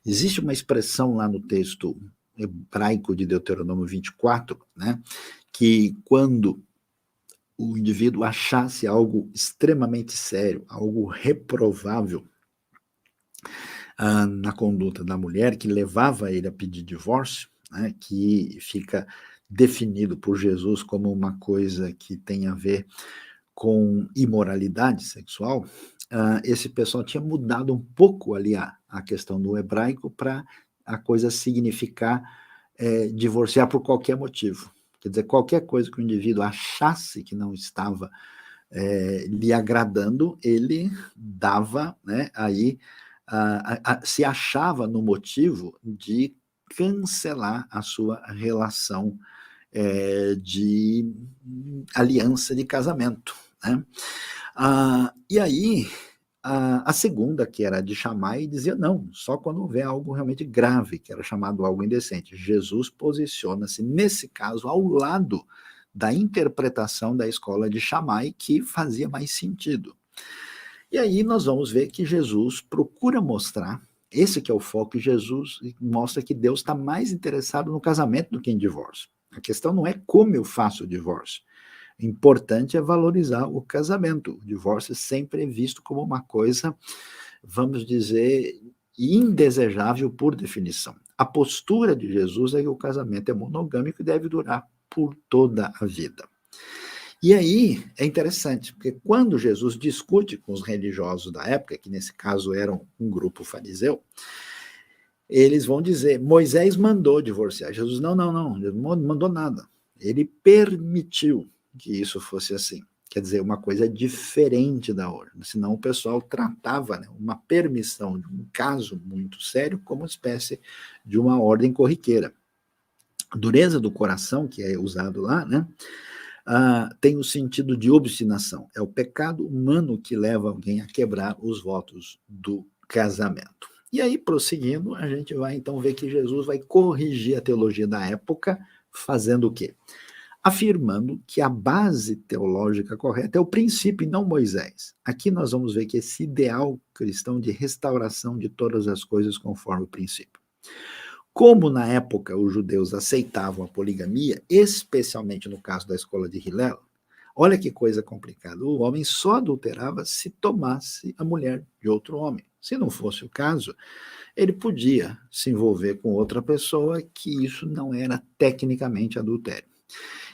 Existe uma expressão lá no texto hebraico de Deuteronômio 24, né, que quando o indivíduo achasse algo extremamente sério, algo reprovável na conduta da mulher, que levava ele a pedir divórcio, né, que fica definido por Jesus como uma coisa que tem a ver com imoralidade sexual, esse pessoal tinha mudado um pouco ali a questão do hebraico para a coisa significar divorciar por qualquer motivo. Quer dizer, qualquer coisa que o indivíduo achasse que não estava lhe agradando, ele dava, né, aí se achava no motivo de cancelar a sua relação de aliança de casamento, né? E aí, a segunda, que era de Shammai, dizia não, só quando houver algo realmente grave, que era chamado algo indecente. Jesus posiciona-se, nesse caso, ao lado da interpretação da escola de Shammai, que fazia mais sentido. E aí nós vamos ver que Jesus procura mostrar, esse que é o foco, e Jesus mostra que Deus está mais interessado no casamento do que em divórcio. A questão não é como eu faço o divórcio. O importante é valorizar o casamento. O divórcio sempre é visto como uma coisa, vamos dizer, indesejável por definição. A postura de Jesus é que o casamento é monogâmico e deve durar por toda a vida. E aí é interessante, porque quando Jesus discute com os religiosos da época, que nesse caso eram um grupo fariseu, eles vão dizer, Moisés mandou divorciar. Jesus, não, ele não mandou nada. Ele permitiu que isso fosse assim. Quer dizer, uma coisa diferente da ordem. Senão o pessoal tratava, né, uma permissão de um caso muito sério como uma espécie de uma ordem corriqueira. A dureza do coração, que é usado lá, né, tem o sentido de obstinação. É o pecado humano que leva alguém a quebrar os votos do casamento. E aí, prosseguindo, a gente vai então ver que Jesus vai corrigir a teologia da época, fazendo o quê? Afirmando que a base teológica correta é o princípio e não Moisés. Aqui nós vamos ver que esse ideal cristão de restauração de todas as coisas conforme o princípio. Como na época os judeus aceitavam a poligamia, especialmente no caso da escola de Hillel, olha que coisa complicada, o homem só adulterava se tomasse a mulher de outro homem. Se não fosse o caso, ele podia se envolver com outra pessoa, que isso não era tecnicamente adultério.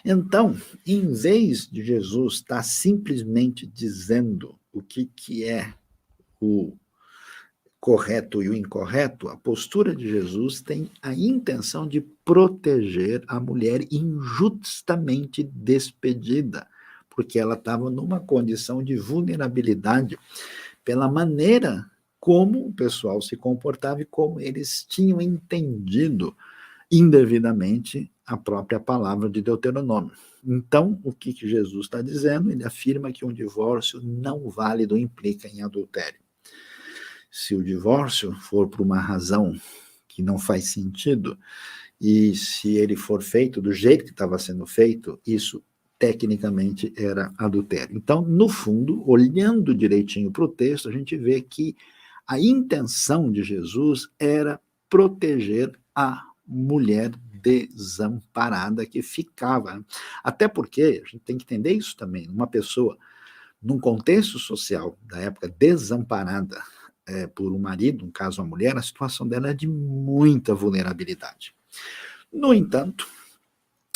Então, em vez de Jesus estar simplesmente dizendo o que é o correto e o incorreto, a postura de Jesus tem a intenção de proteger a mulher injustamente despedida, porque ela estava numa condição de vulnerabilidade pela maneira como o pessoal se comportava e como eles tinham entendido indevidamente a própria palavra de Deuteronômio. Então, o que Jesus está dizendo? Ele afirma que um divórcio não válido implica em adultério. Se o divórcio for por uma razão que não faz sentido, e se ele for feito do jeito que estava sendo feito, isso tecnicamente era adultério. Então, no fundo, olhando direitinho para o texto, a gente vê que a intenção de Jesus era proteger a mulher desamparada que ficava. Até porque, a gente tem que entender isso também, uma pessoa, num contexto social da época, desamparada por um marido, no caso uma mulher, a situação dela é de muita vulnerabilidade. No entanto,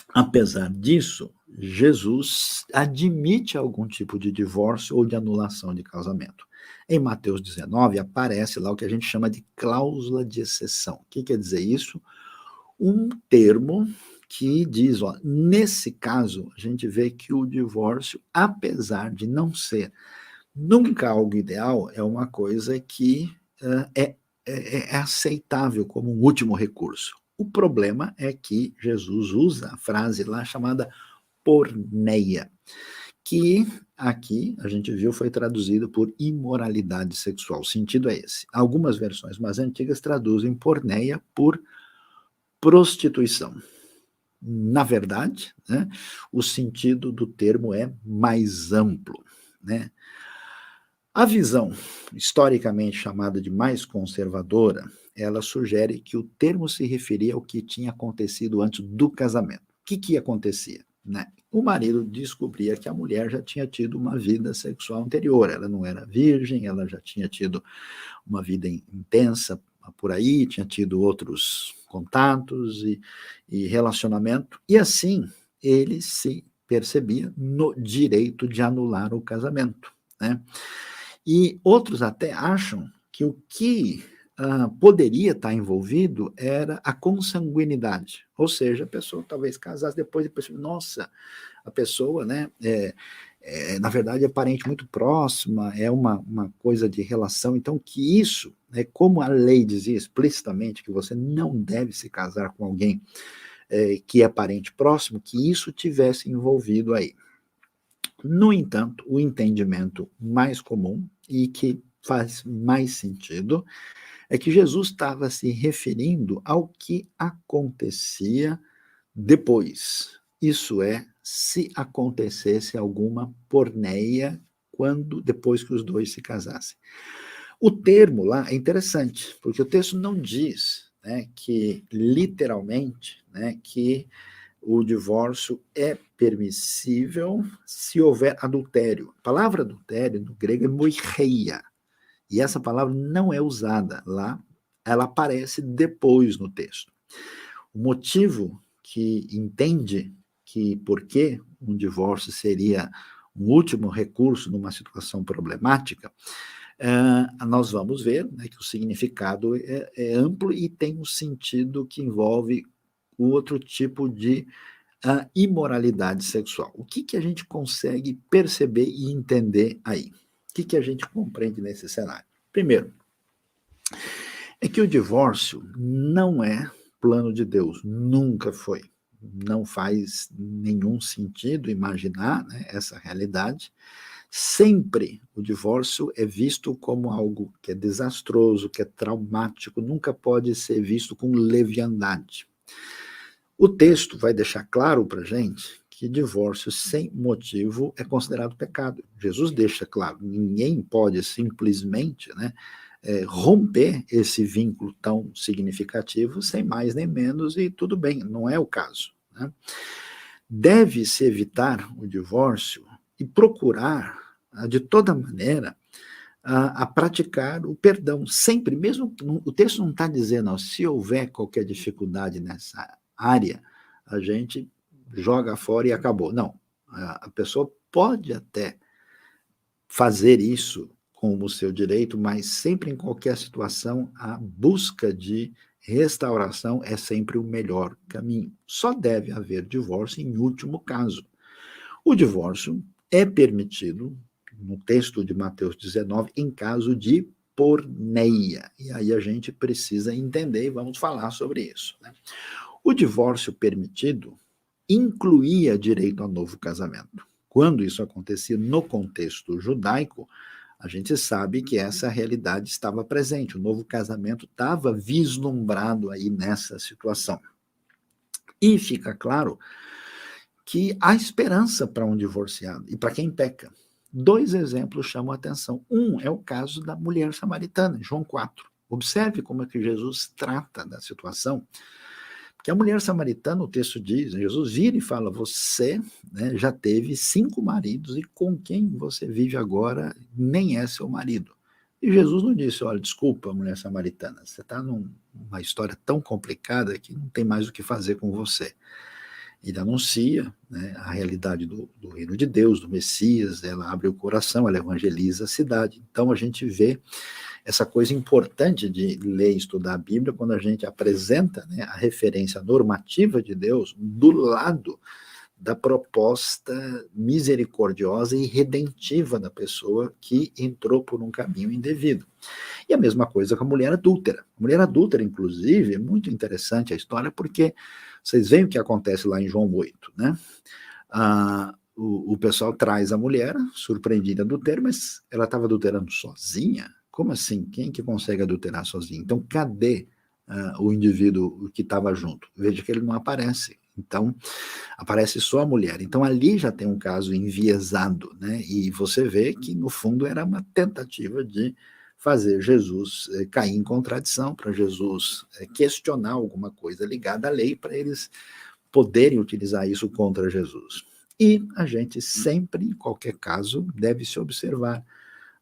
apesar disso, Jesus admite algum tipo de divórcio ou de anulação de casamento. Em Mateus 19, aparece lá o que a gente chama de cláusula de exceção. O que quer dizer isso? Um termo que diz, ó, nesse caso, a gente vê que o divórcio, apesar de não ser nunca algo ideal, é uma coisa que é aceitável como um último recurso. O problema é que Jesus usa a frase lá chamada porneia, que aqui a gente viu foi traduzido por imoralidade sexual. O sentido é esse. Algumas versões mais antigas traduzem porneia por prostituição. Na verdade, né, o sentido do termo é mais amplo, né? A visão, historicamente chamada de mais conservadora, ela sugere que o termo se referia ao que tinha acontecido antes do casamento. O que acontecia? Né? O marido descobria que a mulher já tinha tido uma vida sexual anterior, ela não era virgem, ela já tinha tido uma vida intensa por aí, tinha tido outros contatos e relacionamento, e assim ele se percebia no direito de anular o casamento, né? E outros até acham que o que poderia estar envolvido era a consanguinidade, ou seja, a pessoa talvez casasse depois e percebe, nossa, a pessoa, né, na verdade é parente muito próxima, é uma coisa de relação, então que isso, né, como a lei dizia explicitamente que você não deve se casar com alguém que é parente próximo, que isso tivesse envolvido aí. No entanto, o entendimento mais comum e que faz mais sentido é que Jesus estava se referindo ao que acontecia depois. Isso é, se acontecesse alguma porneia depois que os dois se casassem. O termo lá é interessante, porque o texto não diz, né, que literalmente, né, que o divórcio é permissível se houver adultério. A palavra adultério no grego é moicheia, e essa palavra não é usada lá, ela aparece depois no texto. O motivo que entende que por que um divórcio seria um último recurso numa situação problemática, nós vamos ver, né, que o significado é amplo e tem um sentido que envolve outro tipo de imoralidade sexual. O que a gente consegue perceber e entender aí? O que a gente compreende nesse cenário? Primeiro, é que o divórcio não é plano de Deus, nunca foi. Não faz nenhum sentido imaginar, né, essa realidade. Sempre o divórcio é visto como algo que é desastroso, que é traumático, nunca pode ser visto com leviandade. O texto vai deixar claro para a gente que divórcio sem motivo é considerado pecado. Jesus deixa claro, ninguém pode simplesmente, né, romper esse vínculo tão significativo sem mais nem menos, e tudo bem, não é o caso, né? Deve-se evitar o divórcio e procurar, de toda maneira, a praticar o perdão, sempre, mesmo, o texto não está dizendo, ó, se houver qualquer dificuldade nessa área, a gente joga fora e acabou. Não, a pessoa pode até fazer isso como o seu direito, mas sempre em qualquer situação, a busca de restauração é sempre o melhor caminho. Só deve haver divórcio em último caso. O divórcio é permitido, no texto de Mateus 19, em caso de porneia. E aí a gente precisa entender e vamos falar sobre isso, né? O divórcio permitido incluía direito ao novo casamento. Quando isso acontecia no contexto judaico, a gente sabe que essa realidade estava presente, o novo casamento estava vislumbrado aí nessa situação. E fica claro que há esperança para um divorciado e para quem peca. 2 exemplos chamam a atenção. Um é o caso da mulher samaritana, João 4. Observe como é que Jesus trata da situação. Porque a mulher samaritana, o texto diz, Jesus vira e fala, você, né, já teve 5 maridos e com quem você vive agora nem é seu marido. E Jesus não disse, olha, desculpa, mulher samaritana, você está numa história tão complicada que não tem mais o que fazer com você. Ele anuncia, né, a realidade do reino de Deus, do Messias, ela abre o coração, ela evangeliza a cidade. Então a gente vê essa coisa importante de ler e estudar a Bíblia quando a gente apresenta, né, a referência normativa de Deus do lado da proposta misericordiosa e redentiva da pessoa que entrou por um caminho indevido. E a mesma coisa com a mulher adúltera. A mulher adúltera, inclusive, é muito interessante a história, porque vocês veem o que acontece lá em João 8, né? O pessoal traz a mulher, surpreendida adultério, mas ela estava adulterando sozinha? Como assim? Quem que consegue adulterar sozinho? Então, cadê o indivíduo que estava junto? Veja que ele não aparece. Então, aparece só a mulher. Então, ali já tem um caso enviesado, né? E você vê que, no fundo, era uma tentativa de fazer Jesus cair em contradição, para Jesus questionar alguma coisa ligada à lei, para eles poderem utilizar isso contra Jesus. E a gente sempre, em qualquer caso, deve se observar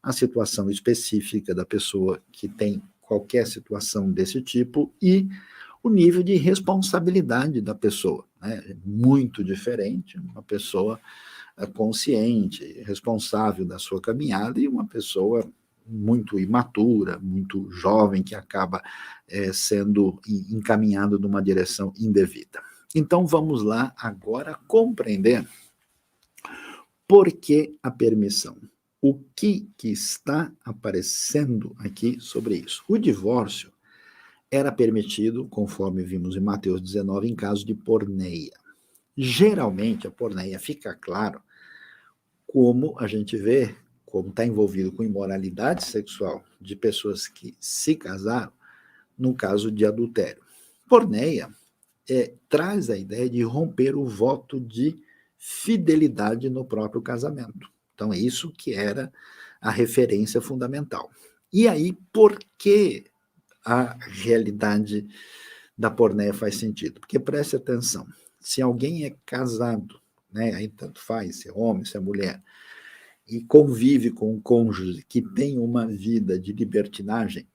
a situação específica da pessoa que tem qualquer situação desse tipo e o nível de responsabilidade da pessoa, né? É muito diferente uma pessoa consciente, responsável da sua caminhada e uma pessoa muito imatura, muito jovem, que acaba sendo encaminhado numa direção indevida. Então vamos lá agora compreender por que a permissão. O que está aparecendo aqui sobre isso? O divórcio era permitido, conforme vimos em Mateus 19, em caso de porneia. Geralmente, a porneia fica claro como a gente vê, como está envolvido com imoralidade sexual de pessoas que se casaram, no caso de adultério. Porneia traz a ideia de romper o voto de fidelidade no próprio casamento. Então, é isso que era a referência fundamental. E aí, por que a realidade da porneia faz sentido? Porque preste atenção, se alguém é casado, né, aí tanto faz se é homem, se é mulher, e convive com um cônjuge que tem uma vida de libertinagem,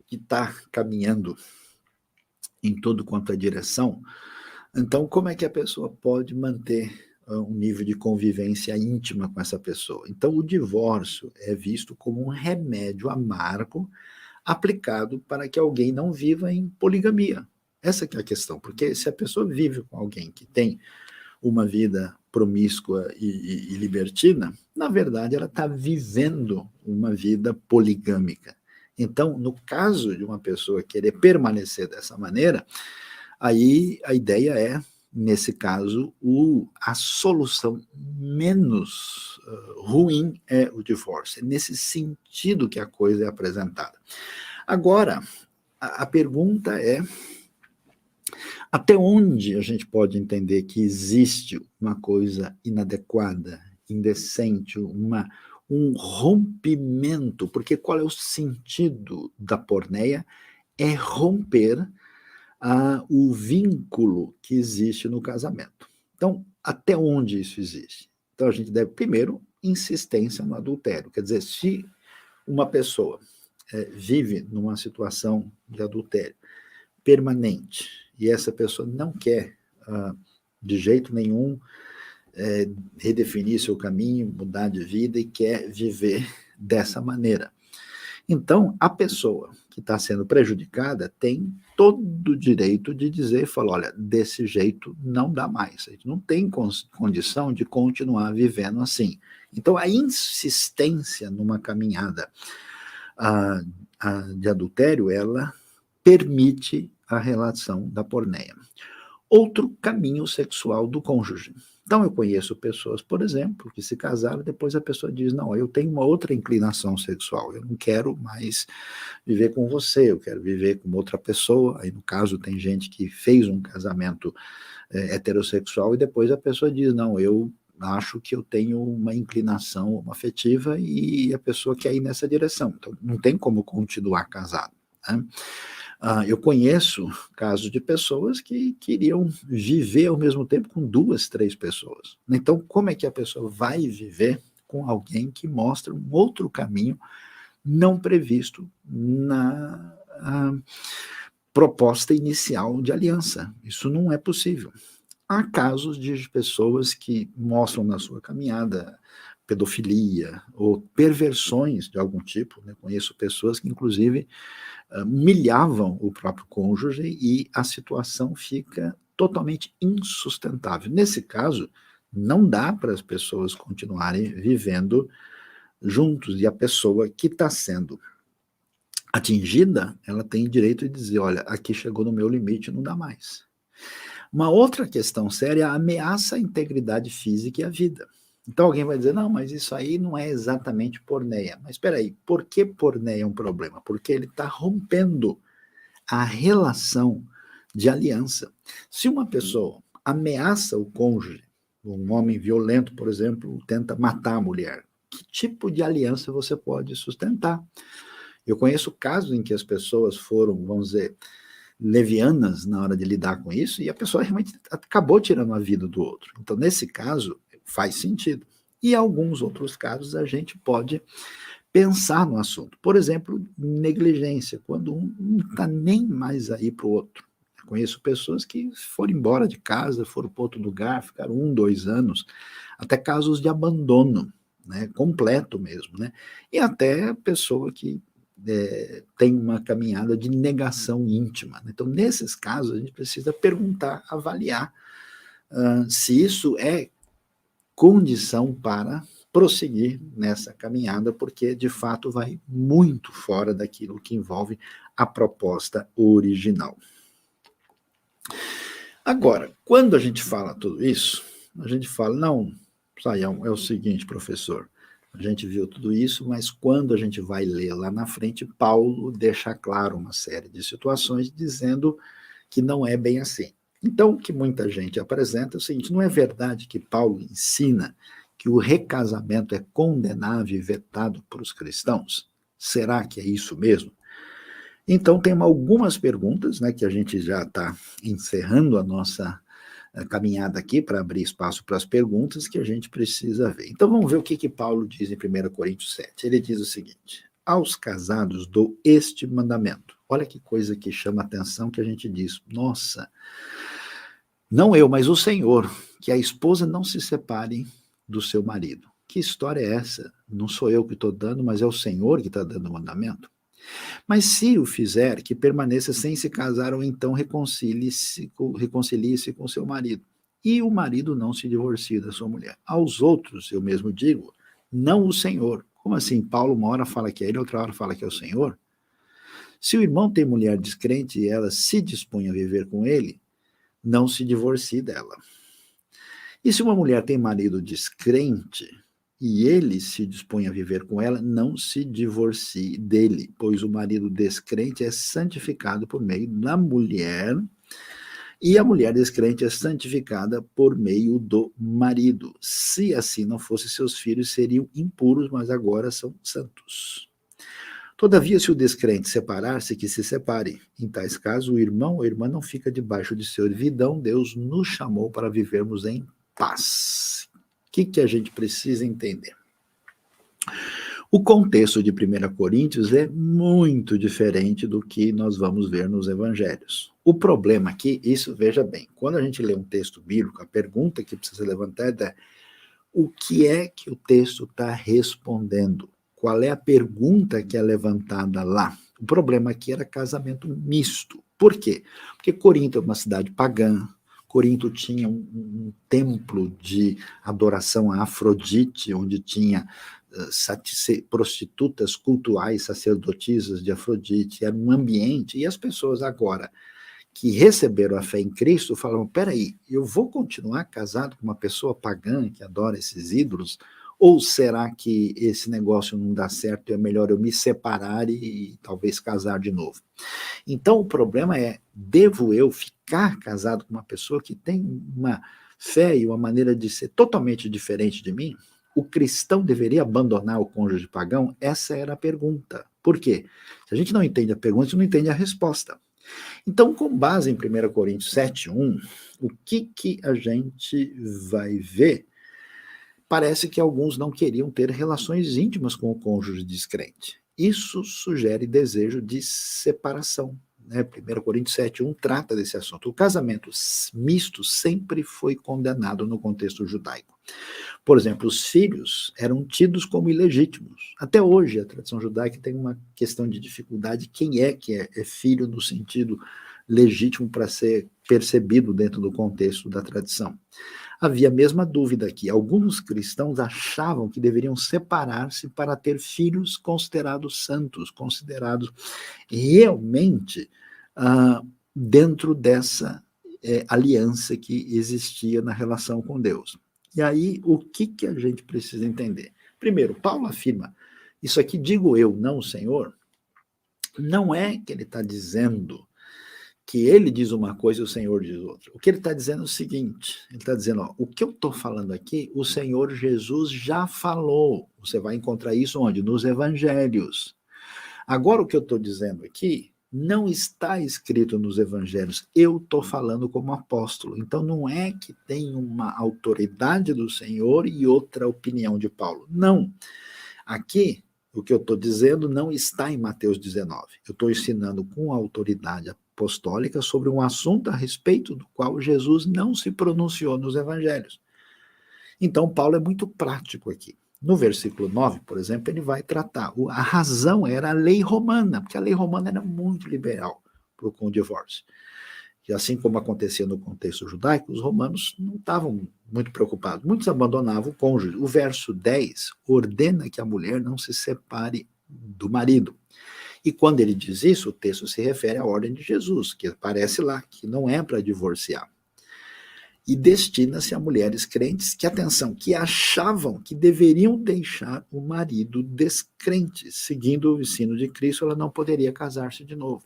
que está caminhando em todo quanto é direção, então como é que a pessoa pode manter um nível de convivência íntima com essa pessoa? Então o divórcio é visto como um remédio amargo aplicado para que alguém não viva em poligamia. Essa que é a questão, porque se a pessoa vive com alguém que tem uma vida promíscua e libertina, na verdade ela está vivendo uma vida poligâmica. Então, no caso de uma pessoa querer permanecer dessa maneira, aí a ideia é, nesse caso, a solução menos ruim é o divórcio. É nesse sentido que a coisa é apresentada. Agora, a pergunta é, até onde a gente pode entender que existe uma coisa inadequada, indecente, um rompimento? Porque qual é o sentido da porneia? É romper o vínculo que existe no casamento. Então, até onde isso existe? Então, a gente deve, primeiro, insistência no adultério. Quer dizer, se uma pessoa vive numa situação de adultério permanente e essa pessoa não quer, de jeito nenhum, redefinir seu caminho, mudar de vida e quer viver dessa maneira. Então, a pessoa que está sendo prejudicada tem todo o direito de dizer, falar, olha, desse jeito não dá mais, a gente não tem condição de continuar vivendo assim. Então, a insistência numa caminhada a, de adultério, ela permite a relação da porneia. Outro caminho sexual do cônjuge. Então, eu conheço pessoas, por exemplo, que se casaram, depois a pessoa diz, não, eu tenho uma outra inclinação sexual, eu não quero mais viver com você, eu quero viver com outra pessoa. Aí, no caso, tem gente que fez um casamento heterossexual e depois a pessoa diz, não, eu acho que eu tenho uma inclinação afetiva e a pessoa quer ir nessa direção. Então, não tem como continuar casado, né? Eu conheço casos de pessoas que queriam viver ao mesmo tempo com 2, 3 pessoas. Então, como é que a pessoa vai viver com alguém que mostra um outro caminho não previsto na proposta inicial de aliança? Isso não é possível. Há casos de pessoas que mostram na sua caminhada pedofilia ou perversões de algum tipo, né? Conheço pessoas que, inclusive, humilhavam o próprio cônjuge e a situação fica totalmente insustentável. Nesse caso, não dá para as pessoas continuarem vivendo juntos e a pessoa que está sendo atingida, ela tem direito de dizer, olha, aqui chegou no meu limite, não dá mais. Uma outra questão séria é a ameaça à integridade física e à vida. Então alguém vai dizer, não, mas isso aí não é exatamente porneia. Mas espera aí, por que porneia é um problema? Porque ele está rompendo a relação de aliança. Se uma pessoa ameaça o cônjuge, um homem violento, por exemplo, tenta matar a mulher, que tipo de aliança você pode sustentar? Eu conheço casos em que as pessoas foram, vamos dizer, levianas na hora de lidar com isso, e a pessoa realmente acabou tirando a vida do outro. Então, nesse caso, faz sentido. E em alguns outros casos, a gente pode pensar no assunto. Por exemplo, negligência, quando um não está nem mais aí para o outro. Eu conheço pessoas que foram embora de casa, foram para outro lugar, ficaram 1, 2 anos, até casos de abandono, né, completo mesmo, né? E até pessoa que tem uma caminhada de negação íntima. Então, nesses casos, a gente precisa perguntar, avaliar se isso é condição para prosseguir nessa caminhada, porque, de fato, vai muito fora daquilo que envolve a proposta original. Agora, quando a gente fala tudo isso, a gente fala, não, Sayão, é o seguinte, professor, a gente viu tudo isso, mas quando a gente vai ler lá na frente, Paulo deixa claro uma série de situações dizendo que não é bem assim. Então, o que muita gente apresenta é o seguinte, não é verdade que Paulo ensina que o recasamento é condenável e vetado para os cristãos? Será que é isso mesmo? Então, tem algumas perguntas, né, que a gente já está encerrando a nossa caminhada aqui para abrir espaço para as perguntas que a gente precisa ver. Então vamos ver o que Paulo diz em 1 Coríntios 7. Ele diz o seguinte, aos casados dou este mandamento. Olha que coisa que chama a atenção, que a gente diz, nossa, não eu, mas o Senhor, que a esposa não se separe do seu marido. Que história é essa? Não sou eu que estou dando, mas é o Senhor que está dando o mandamento. Mas se o fizer, que permaneça sem se casar, ou então reconcilie-se com seu marido. E o marido não se divorcie da sua mulher. Aos outros, eu mesmo digo, não o Senhor. Como assim? Paulo uma hora fala que é ele, outra hora fala que é o Senhor? Se o irmão tem mulher descrente e ela se dispõe a viver com ele, não se divorcie dela. E se uma mulher tem marido descrente, e ele se dispõe a viver com ela, não se divorcie dele, pois o marido descrente é santificado por meio da mulher, e a mulher descrente é santificada por meio do marido. Se assim não fosse, seus filhos seriam impuros, mas agora são santos. Todavia, se o descrente separar-se, que se separe. Em tais casos, o irmão ou a irmã não fica debaixo de servidão. Deus nos chamou para vivermos em paz. O que a gente precisa entender? O contexto de 1 Coríntios é muito diferente do que nós vamos ver nos evangelhos. O problema aqui, isso veja bem, quando a gente lê um texto bíblico, a pergunta que precisa levantar é o que é que o texto está respondendo? Qual é a pergunta que é levantada lá? O problema aqui era casamento misto. Por quê? Porque Corinto é uma cidade pagã, Corinto tinha um templo de adoração a Afrodite, onde tinha prostitutas cultuais, sacerdotisas de Afrodite, era um ambiente, e as pessoas agora que receberam a fé em Cristo falavam, peraí, eu vou continuar casado com uma pessoa pagã que adora esses ídolos? Ou será que esse negócio não dá certo e é melhor eu me separar e talvez casar de novo? Então o problema é, devo eu ficar casado com uma pessoa que tem uma fé e uma maneira de ser totalmente diferente de mim? O cristão deveria abandonar o cônjuge pagão? Essa era a pergunta. Por quê? Se a gente não entende a pergunta, a gente não entende a resposta. Então, com base em 1 Coríntios 7:1, o que a gente vai ver? Parece que alguns não queriam ter relações íntimas com o cônjuge descrente. Isso sugere desejo de separação. 1 Coríntios 7:1 trata desse assunto. O casamento misto sempre foi condenado no contexto judaico. Por exemplo, os filhos eram tidos como ilegítimos. Até hoje, a tradição judaica tem uma questão de dificuldade. Quem é que é filho no sentido legítimo para ser percebido dentro do contexto da tradição? Havia a mesma dúvida aqui. Alguns cristãos achavam que deveriam separar-se para ter filhos considerados santos, considerados realmente dentro dessa aliança que existia na relação com Deus. E aí, o que a gente precisa entender? Primeiro, Paulo afirma, isso aqui digo eu, não o Senhor, não é que ele está dizendo que ele diz uma coisa e o Senhor diz outra. O que ele está dizendo é o seguinte, ele está dizendo, ó, o que eu estou falando aqui, o Senhor Jesus já falou. Você vai encontrar isso onde? Nos evangelhos. Agora, o que eu estou dizendo aqui não está escrito nos evangelhos. Eu estou falando como apóstolo. Então, não é que tem uma autoridade do Senhor e outra opinião de Paulo. Não. Aqui, o que eu estou dizendo não está em Mateus 19. Eu estou ensinando com autoridade apostólica sobre um assunto a respeito do qual Jesus não se pronunciou nos evangelhos. Então, Paulo é muito prático aqui. No versículo 9, por exemplo, ele vai tratar, a razão era a lei romana, porque a lei romana era muito liberal com o divórcio. E assim como acontecia no contexto judaico, os romanos não estavam muito preocupados. Muitos abandonavam o cônjuge. O verso 10 ordena que a mulher não se separe do marido. E quando ele diz isso, o texto se refere à ordem de Jesus, que aparece lá, que não é para divorciar. E destina-se a mulheres crentes que, atenção, que achavam que deveriam deixar o marido descrente. Seguindo o ensino de Cristo, ela não poderia casar-se de novo.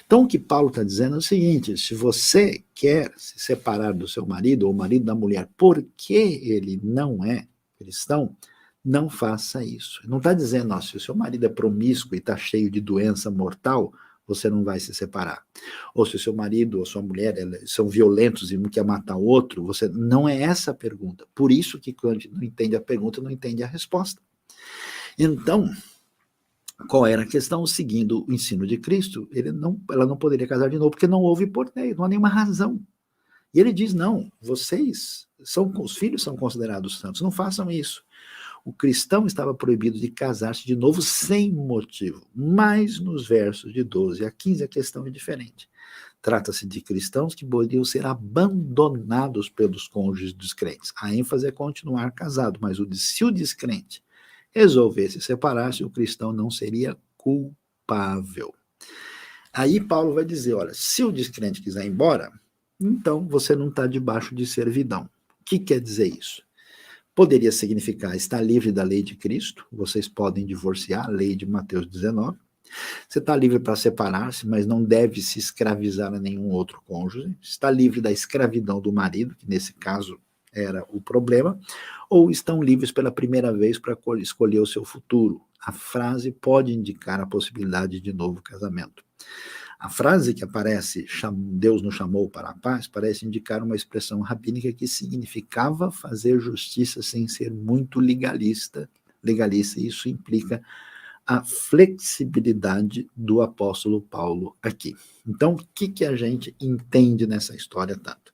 Então, o que Paulo está dizendo é o seguinte, se você quer se separar do seu marido, ou o marido da mulher, porque ele não é cristão, não faça isso. Não está dizendo, se o seu marido é promíscuo e está cheio de doença mortal, você não vai se separar. Ou se o seu marido ou sua mulher são violentos e um quer matar o outro, você não é essa a pergunta. Por isso que quando não entende a pergunta, não entende a resposta. Então, qual era a questão? Seguindo o ensino de Cristo, ela não poderia casar de novo, porque não houve porneio, não há nenhuma razão. E ele diz, não, os filhos são considerados santos, não façam isso. O cristão estava proibido de casar-se de novo sem motivo, mas nos versos de 12 a 15 a questão é diferente. Trata-se de cristãos que poderiam ser abandonados pelos cônjuges descrentes. A ênfase é continuar casado, mas se o descrente resolvesse separar-se, o cristão não seria culpável. Aí Paulo vai dizer, olha, se o descrente quiser ir embora, então você não está debaixo de servidão. O que quer dizer isso? Poderia significar estar livre da lei de Cristo, vocês podem divorciar, a lei de Mateus 19. Você está livre para separar-se, mas não deve se escravizar a nenhum outro cônjuge. Está livre da escravidão do marido, que nesse caso era o problema, ou estão livres pela primeira vez para escolher o seu futuro. A frase pode indicar a possibilidade de novo casamento. A frase que aparece, Deus nos chamou para a paz, parece indicar uma expressão rabínica que significava fazer justiça sem ser muito legalista. Isso implica a flexibilidade do apóstolo Paulo aqui. Então, o que a gente entende nessa história tanto?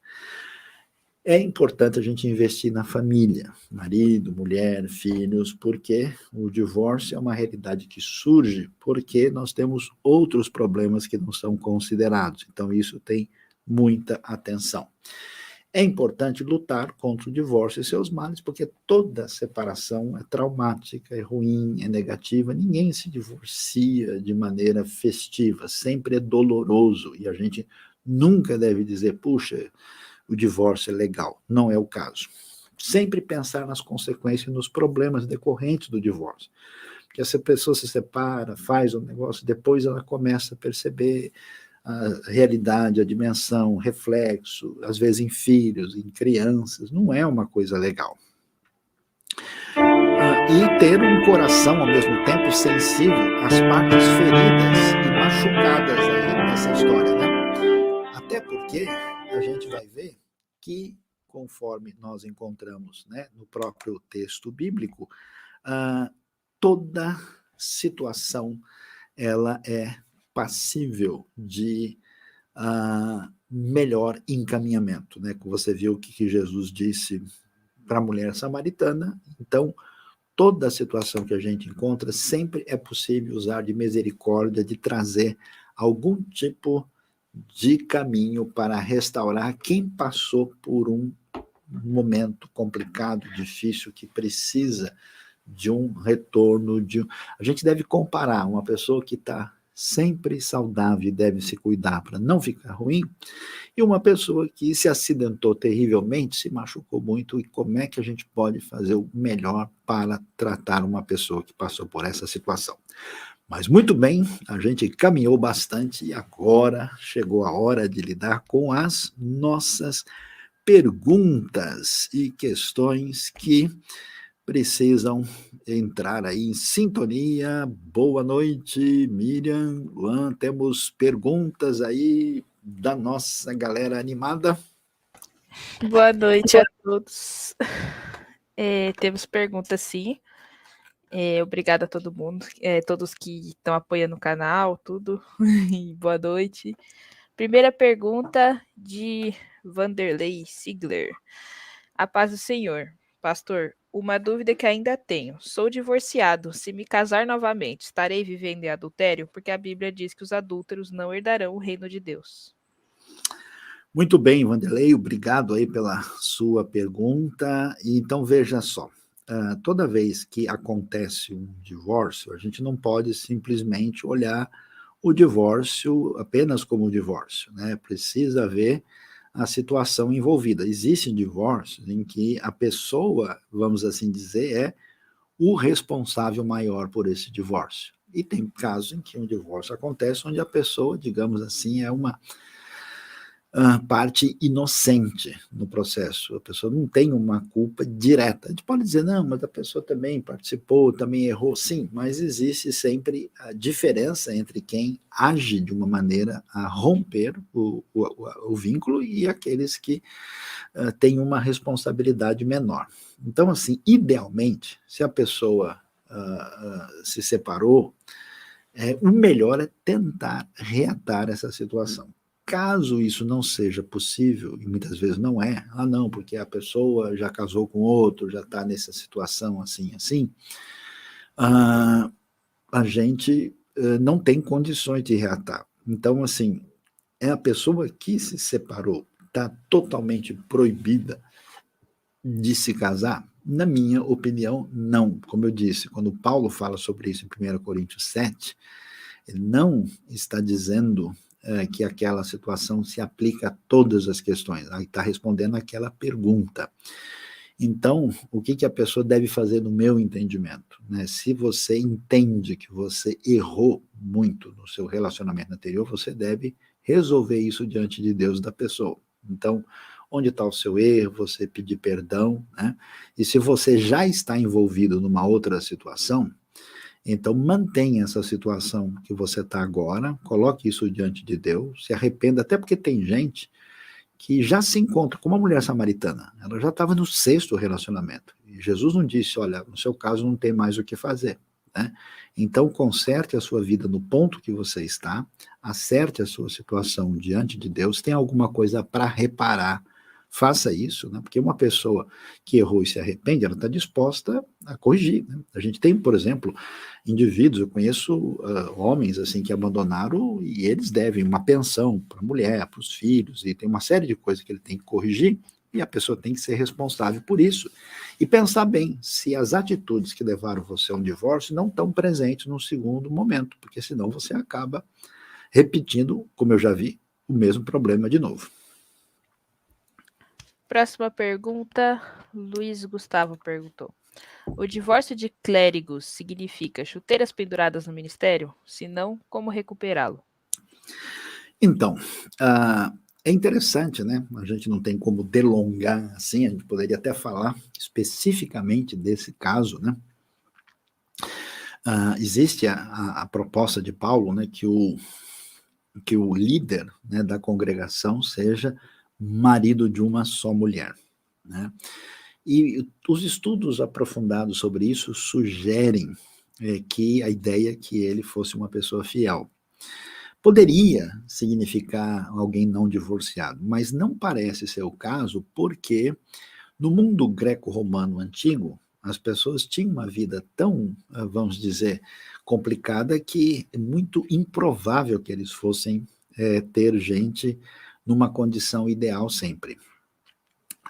É importante a gente investir na família, marido, mulher, filhos, porque o divórcio é uma realidade que surge porque nós temos outros problemas que não são considerados. Então, isso tem muita atenção. É importante lutar contra o divórcio e seus males, porque toda separação é traumática, é ruim, é negativa. Ninguém se divorcia de maneira festiva, sempre é doloroso. E a gente nunca deve dizer, puxa, o divórcio é legal. Não é o caso. Sempre pensar nas consequências e nos problemas decorrentes do divórcio. Porque essa pessoa se separa, faz um negócio, depois ela começa a perceber a realidade, a dimensão, reflexo, às vezes em filhos, em crianças, não é uma coisa legal. E ter um coração, ao mesmo tempo, sensível às partes feridas e machucadas aí nessa história, né? Até porque a gente vai ver que, conforme nós encontramos, né, no próprio texto bíblico, toda situação ela é passível de melhor encaminhamento, né? Você viu o que Jesus disse para a mulher samaritana. Então, toda a situação que a gente encontra, sempre é possível usar de misericórdia, de trazer algum tipo de caminho para restaurar quem passou por um momento complicado, difícil, que precisa de um retorno. A gente deve comparar uma pessoa que está sempre saudável e deve se cuidar para não ficar ruim, e uma pessoa que se acidentou terrivelmente, se machucou muito, e como é que a gente pode fazer o melhor para tratar uma pessoa que passou por essa situação. Mas muito bem, a gente caminhou bastante e agora chegou a hora de lidar com as nossas perguntas e questões que precisam entrar aí em sintonia. Boa noite, Miriam, Luan, temos perguntas aí da nossa galera animada. Boa noite a todos. Temos perguntas, sim. Obrigada a todo mundo, todos que estão apoiando o canal, tudo. Boa noite. Primeira pergunta de Vanderlei Sigler. A paz do Senhor. Pastor, uma dúvida que ainda tenho. Sou divorciado. Se me casar novamente, estarei vivendo em adultério? Porque a Bíblia diz que os adúlteros não herdarão o reino de Deus. Muito bem, Vanderlei, obrigado aí pela sua pergunta. Então, veja só, toda vez que acontece um divórcio, a gente não pode simplesmente olhar o divórcio apenas como divórcio, né? Precisa ver a situação envolvida. Existem divórcios em que a pessoa, vamos assim dizer, é o responsável maior por esse divórcio. E tem casos em que um divórcio acontece onde a pessoa, digamos assim, é uma parte inocente no processo. A pessoa não tem uma culpa direta. A gente pode dizer, não, mas a pessoa também participou, também errou. Sim, mas existe sempre a diferença entre quem age de uma maneira a romper o vínculo e aqueles que têm uma responsabilidade menor. Então, assim, idealmente, se a pessoa se separou, o melhor é tentar reatar essa situação. Caso isso não seja possível, e muitas vezes não é, não, porque a pessoa já casou com outro, já está nessa situação assim, a gente não tem condições de reatar. Então, assim, é a pessoa que se separou, está totalmente proibida de se casar? Na minha opinião, não. Como eu disse, quando Paulo fala sobre isso em 1 Coríntios 7, ele não está dizendo que aquela situação se aplica a todas as questões. Ele está respondendo aquela pergunta. Então, o que a pessoa deve fazer no meu entendimento? Né? Se você entende que você errou muito no seu relacionamento anterior, você deve resolver isso diante de Deus da pessoa. Então, onde está o seu erro, você pedir perdão, né? E se você já está envolvido numa outra situação, então, mantenha essa situação que você está agora, coloque isso diante de Deus, se arrependa, até porque tem gente que já se encontra, como a mulher samaritana, ela já estava no 6º relacionamento, e Jesus não disse, olha, no seu caso não tem mais o que fazer, né? Então, conserte a sua vida no ponto que você está, acerte a sua situação diante de Deus, tem alguma coisa para reparar, faça isso, né? Porque uma pessoa que errou e se arrepende, ela está disposta a corrigir, né? A gente tem, por exemplo, indivíduos, eu conheço homens assim que abandonaram e eles devem uma pensão para a mulher, para os filhos, e tem uma série de coisas que ele tem que corrigir, e a pessoa tem que ser responsável por isso. E pensar bem se as atitudes que levaram você a um divórcio não estão presentes no segundo momento, porque senão você acaba repetindo, como eu já vi, o mesmo problema de novo. Próxima pergunta, Luiz Gustavo perguntou. O divórcio de clérigos significa chuteiras penduradas no ministério? Se não, como recuperá-lo? Então, é interessante, né? A gente não tem como delongar assim, a gente poderia até falar especificamente desse caso, né? Existe a proposta de Paulo, né, que o líder, né, da congregação seja marido de uma só mulher, né? E os estudos aprofundados sobre isso sugerem que a ideia é que ele fosse uma pessoa fiel. Poderia significar alguém não divorciado, mas não parece ser o caso, porque no mundo greco-romano antigo, as pessoas tinham uma vida tão, vamos dizer, complicada, que é muito improvável que eles fossem ter gente numa condição ideal sempre.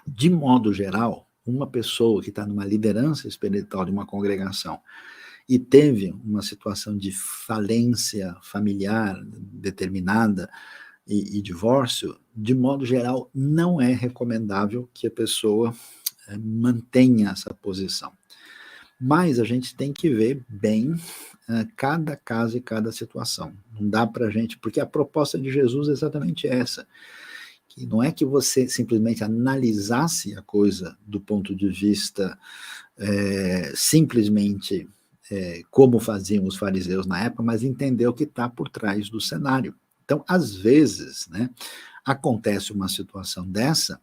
De modo geral, uma pessoa que está numa liderança espiritual de uma congregação e teve uma situação de falência familiar determinada e divórcio, de modo geral, não é recomendável que a pessoa mantenha essa posição. Mas a gente tem que ver bem cada caso e cada situação. Não dá para a gente, porque a proposta de Jesus é exatamente essa, que não é que você simplesmente analisasse a coisa do ponto de vista simplesmente como faziam os fariseus na época, mas entender o que está por trás do cenário. Então, às vezes, né, acontece uma situação dessa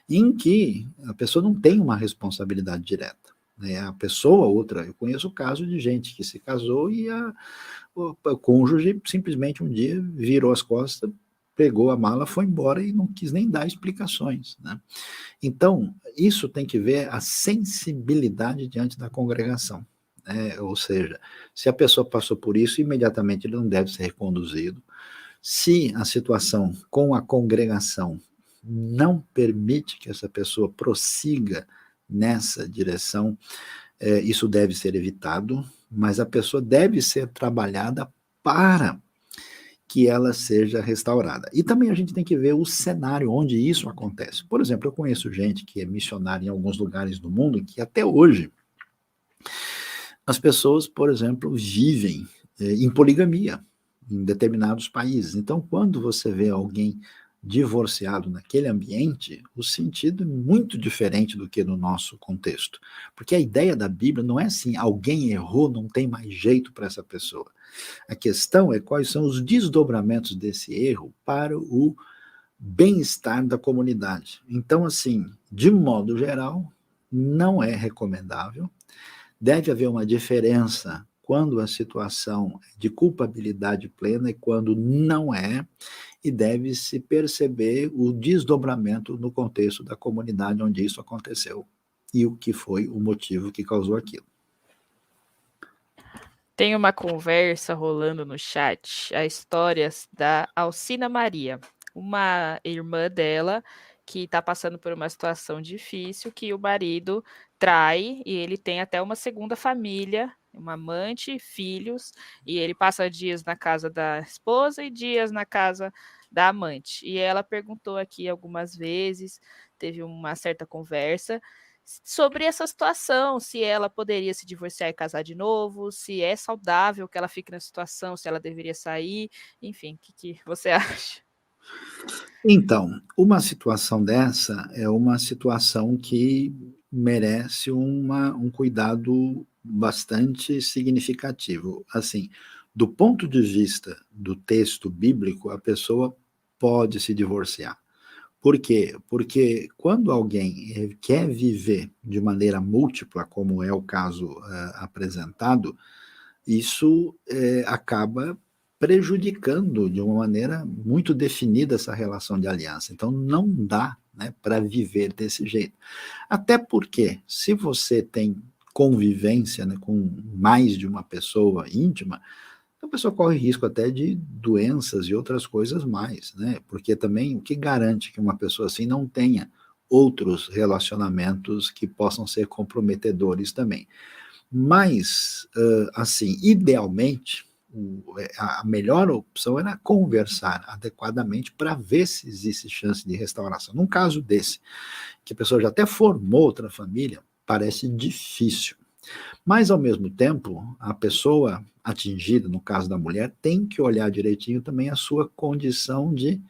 em que a pessoa não tem uma responsabilidade direta. Né? A pessoa, outra, eu conheço o caso de gente que se casou e o cônjuge simplesmente um dia virou as costas, pegou a mala, foi embora e não quis nem dar explicações. Né? Então, isso tem que ver a sensibilidade diante da congregação. Ou seja, se a pessoa passou por isso, imediatamente ele não deve ser reconduzido. Se a situação com a congregação não permite que essa pessoa prossiga nessa direção, isso deve ser evitado, mas a pessoa deve ser trabalhada para que ela seja restaurada. E também a gente tem que ver o cenário onde isso acontece. Por exemplo, eu conheço gente que é missionária em alguns lugares do mundo que até hoje as pessoas, por exemplo, vivem em poligamia em determinados países. Então, quando você vê alguém divorciado naquele ambiente, o sentido é muito diferente do que no nosso contexto. Porque a ideia da Bíblia não é assim, alguém errou, não tem mais jeito para essa pessoa. A questão é quais são os desdobramentos desse erro para o bem-estar da comunidade. Então, assim, de modo geral, não é recomendável. Deve haver uma diferença quando a situação é de culpabilidade plena e quando não é, e deve-se perceber o desdobramento no contexto da comunidade onde isso aconteceu e o que foi o motivo que causou aquilo. Tem uma conversa rolando no chat, a história da Alcina Maria, uma irmã dela que está passando por uma situação difícil, que o marido trai e ele tem até uma segunda família, uma amante, filhos, e ele passa dias na casa da esposa e dias na casa da amante. E ela perguntou aqui algumas vezes, teve uma certa conversa sobre essa situação, se ela poderia se divorciar e casar de novo, se é saudável que ela fique nessa situação, se ela deveria sair, enfim, o que você acha? Então, uma situação dessa é uma situação que merece um cuidado bastante significativo. Assim, do ponto de vista do texto bíblico, a pessoa pode se divorciar. Por quê? Porque quando alguém quer viver de maneira múltipla, como é o caso apresentado, isso acaba prejudicando de uma maneira muito definida essa relação de aliança. Então, não dá, né, para viver desse jeito. Até porque, se você tem convivência, né, com mais de uma pessoa íntima, a pessoa corre risco até de doenças e outras coisas mais, né? Porque também o que garante que uma pessoa assim não tenha outros relacionamentos que possam ser comprometedores também. Mas, assim, idealmente, a melhor opção era conversar adequadamente para ver se existe chance de restauração. Num caso desse, que a pessoa já até formou outra família, parece difícil. Mas, ao mesmo tempo, a pessoa atingida, no caso da mulher, tem que olhar direitinho também a sua condição de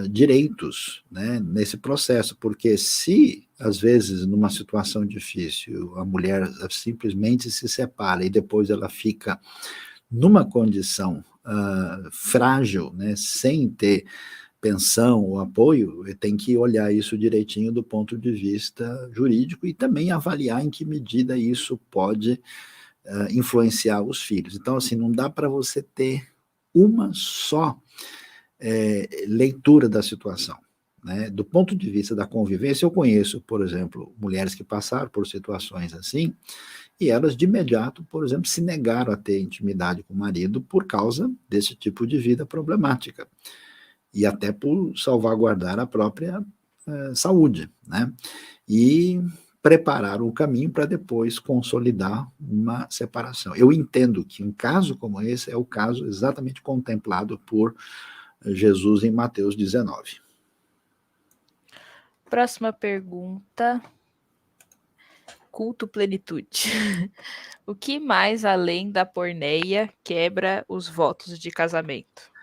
direitos, né, nesse processo, porque se, às vezes, numa situação difícil, a mulher simplesmente se separa e depois ela fica numa condição frágil, né, sem ter pensão ou apoio, tem que olhar isso direitinho do ponto de vista jurídico e também avaliar em que medida isso pode influenciar os filhos. Então, assim, não dá para você ter uma só leitura da situação. Né? Do ponto de vista da convivência, eu conheço, por exemplo, mulheres que passaram por situações assim, e elas de imediato, por exemplo, se negaram a ter intimidade com o marido por causa desse tipo de vida problemática, e até por salvaguardar a própria saúde, né? E prepararam o caminho para depois consolidar uma separação. Eu entendo que um caso como esse é o caso exatamente contemplado por Jesus em Mateus 19. Próxima pergunta. Culto plenitude. O que mais além da porneia quebra os votos de casamento?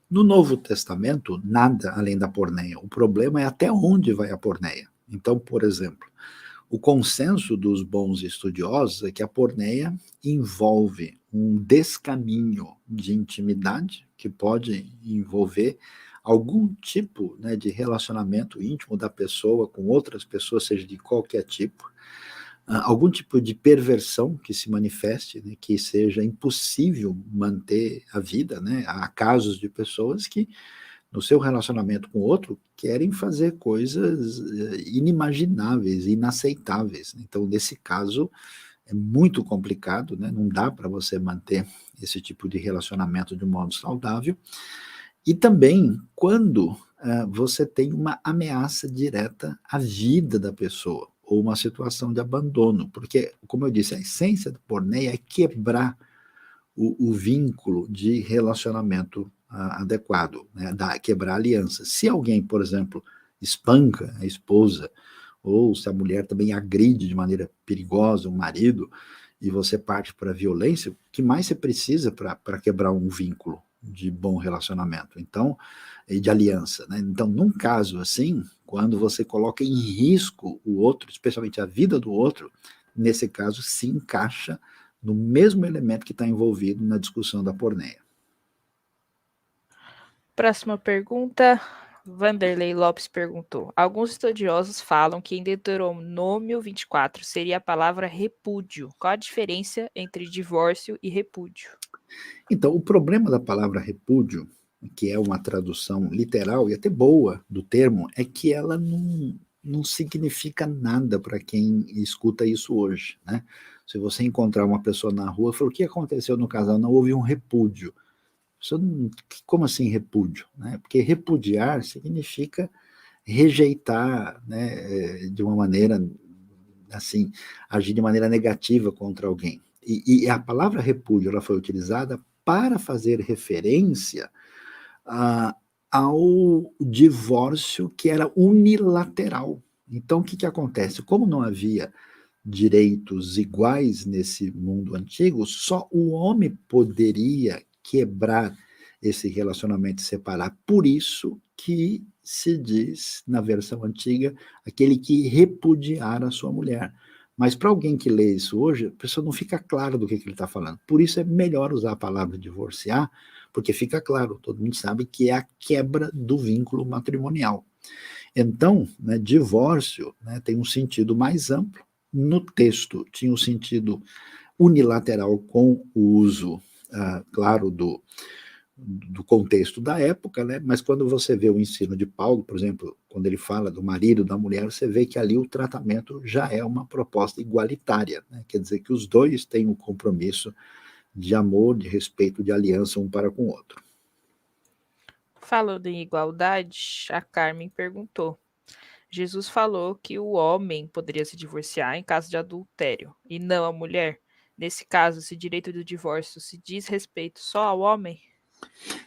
No Novo Testamento, nada além da porneia. O problema é até onde vai a porneia. Então, por exemplo, o consenso dos bons estudiosos é que a porneia envolve um descaminho de intimidade, que pode envolver algum tipo, né, de relacionamento íntimo da pessoa com outras pessoas, seja de qualquer tipo, algum tipo de perversão que se manifeste, né, que seja impossível manter a vida, né? Há casos de pessoas que no seu relacionamento com o outro, querem fazer coisas inimagináveis, inaceitáveis. Então, nesse caso, é muito complicado, né? Não dá para você manter esse tipo de relacionamento de um modo saudável. E também quando você tem uma ameaça direta à vida da pessoa, ou uma situação de abandono, porque, como eu disse, a essência do porneia é quebrar o vínculo de relacionamento adequado, né, quebrar a aliança. Se alguém, por exemplo, espanca a esposa, ou se a mulher também agride de maneira perigosa o marido, e você parte para a violência, o que mais você precisa para quebrar um vínculo de bom relacionamento? Então, e de aliança, né? Então, num caso assim, quando você coloca em risco o outro, especialmente a vida do outro, nesse caso se encaixa no mesmo elemento que está envolvido na discussão da porneia. Próxima pergunta. Vanderlei Lopes perguntou: alguns estudiosos falam que em Deuteronômio 24 seria a palavra repúdio. Qual a diferença entre divórcio e repúdio? Então, o problema da palavra repúdio, que é uma tradução literal e até boa do termo, é que ela não significa nada para quem escuta isso hoje, né? Se você encontrar uma pessoa na rua e falar, o que aconteceu no casal? Não houve um repúdio. Como assim repúdio? Né? Porque repudiar significa rejeitar, né, de uma maneira, assim, agir de maneira negativa contra alguém. E a palavra repúdio ela foi utilizada para fazer referência ao divórcio que era unilateral. Então, o que acontece? Como não havia direitos iguais nesse mundo antigo, só o homem poderia quebrar esse relacionamento e separar. Por isso que se diz, na versão antiga, aquele que repudiar a sua mulher. Mas para alguém que lê isso hoje, a pessoa não fica claro do que ele está falando. Por isso é melhor usar a palavra divorciar, porque fica claro, todo mundo sabe que é a quebra do vínculo matrimonial. Então, né, divórcio, né, tem um sentido mais amplo. No texto tinha um sentido unilateral com o uso, claro, do contexto da época, né? Mas quando você vê o ensino de Paulo, por exemplo, quando ele fala do marido, da mulher, você vê que ali o tratamento já é uma proposta igualitária, né? Quer dizer que os dois têm um compromisso de amor, de respeito, de aliança um para com o outro. Falando em igualdade, a Carmen perguntou: Jesus falou que o homem poderia se divorciar em caso de adultério, e não a mulher. Nesse caso, esse direito do divórcio se diz respeito só ao homem?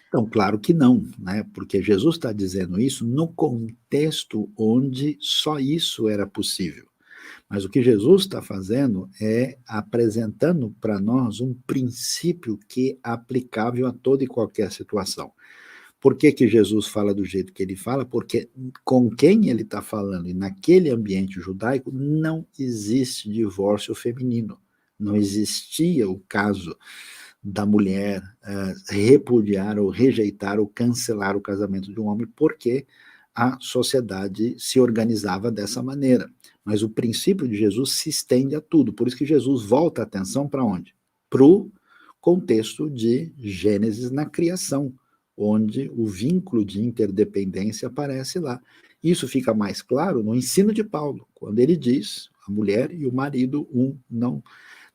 Então, claro que não, né? Porque Jesus está dizendo isso no contexto onde só isso era possível. Mas o que Jesus está fazendo é apresentando para nós um princípio que é aplicável a toda e qualquer situação. Por que, que Jesus fala do jeito que ele fala? Porque com quem ele está falando e naquele ambiente judaico não existe divórcio feminino. Não existia o caso da mulher repudiar ou rejeitar ou cancelar o casamento de um homem, porque a sociedade se organizava dessa maneira. Mas o princípio de Jesus se estende a tudo. Por isso que Jesus volta a atenção para onde? Para o contexto de Gênesis na criação, onde o vínculo de interdependência aparece lá. Isso fica mais claro no ensino de Paulo, quando ele diz, a mulher e o marido, não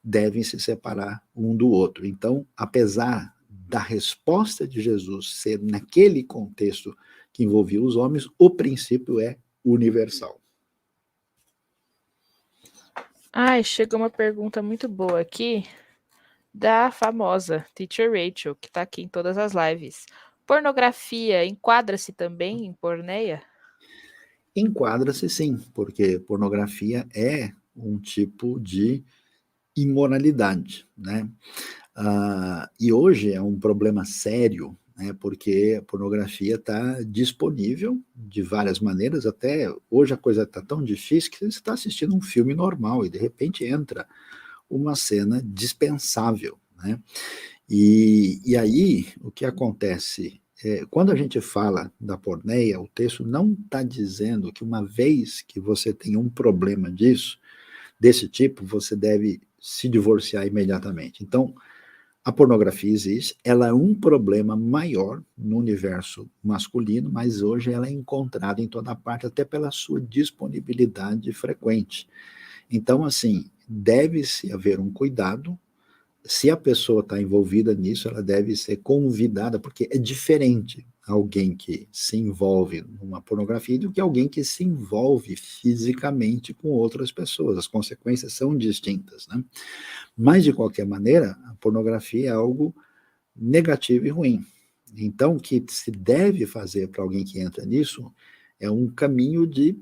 devem se separar um do outro. Então, apesar da resposta de Jesus ser naquele contexto que envolvia os homens, o princípio é universal. Chegou uma pergunta muito boa aqui da famosa Teacher Rachel, que está aqui em todas as lives. Pornografia enquadra-se também em porneia? Enquadra-se sim, porque pornografia é um tipo de imoralidade, né? E hoje é um problema sério, né? Porque a pornografia está disponível de várias maneiras, até hoje a coisa está tão difícil que você está assistindo um filme normal e de repente entra uma cena dispensável, né? E aí, o que acontece? Quando a gente fala da porneia, o texto não está dizendo que uma vez que você tem um problema desse tipo, você deve se divorciar imediatamente. Então, a pornografia existe, ela é um problema maior no universo masculino, mas hoje ela é encontrada em toda parte, até pela sua disponibilidade frequente. Então, assim, deve-se haver um cuidado. Se a pessoa está envolvida nisso, ela deve ser convidada, porque é diferente alguém que se envolve numa pornografia do que alguém que se envolve fisicamente com outras pessoas. As consequências são distintas, né? Mas, de qualquer maneira, a pornografia é algo negativo e ruim. Então, o que se deve fazer para alguém que entra nisso é um caminho de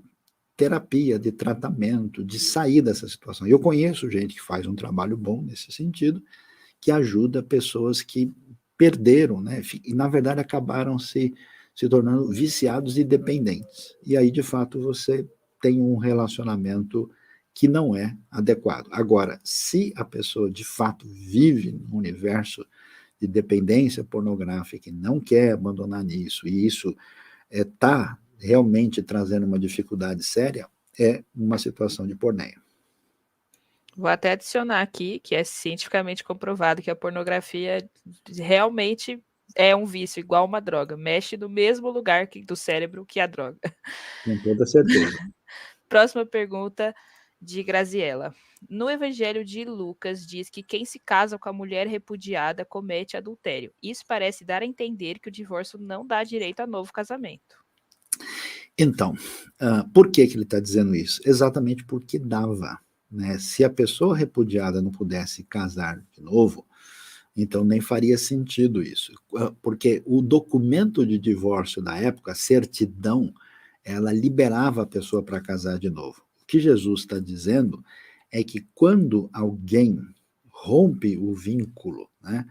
terapia, de tratamento, de sair dessa situação. Eu conheço gente que faz um trabalho bom nesse sentido, que ajuda pessoas que perderam, né? E na verdade acabaram se tornando viciados e dependentes. E aí, de fato, você tem um relacionamento que não é adequado. Agora, se a pessoa de fato vive num universo de dependência pornográfica e não quer abandonar nisso, e isso está realmente trazendo uma dificuldade séria, é uma situação de porneia. Vou até adicionar aqui que é cientificamente comprovado que a pornografia realmente é um vício, igual uma droga. Mexe no mesmo lugar do cérebro que a droga. Com toda certeza. Próxima pergunta de Graziella. No Evangelho de Lucas diz que quem se casa com a mulher repudiada comete adultério. Isso parece dar a entender que o divórcio não dá direito a novo casamento. Então, por que ele está dizendo isso? Exatamente porque dava. Né? Se a pessoa repudiada não pudesse casar de novo, então nem faria sentido isso. Porque o documento de divórcio da época, a certidão, ela liberava a pessoa para casar de novo. O que Jesus está dizendo é que quando alguém rompe o vínculo, né,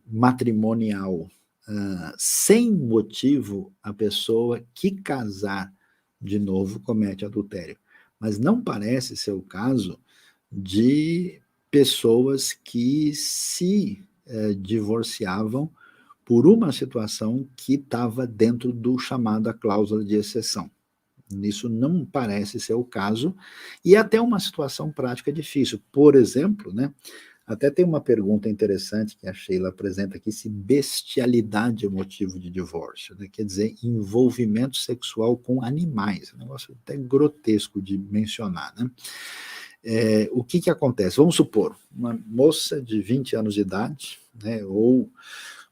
matrimonial, sem motivo, a pessoa que casar de novo comete adultério. Mas não parece ser o caso de pessoas que se divorciavam por uma situação que estava dentro do chamada cláusula de exceção. Isso não parece ser o caso, e até uma situação prática difícil. Por exemplo, né, até tem uma pergunta interessante que a Sheila apresenta aqui, se bestialidade é motivo de divórcio, né? Quer dizer, envolvimento sexual com animais, um negócio até grotesco de mencionar, né? O que acontece? Vamos supor, uma moça de 20 anos de idade, né, ou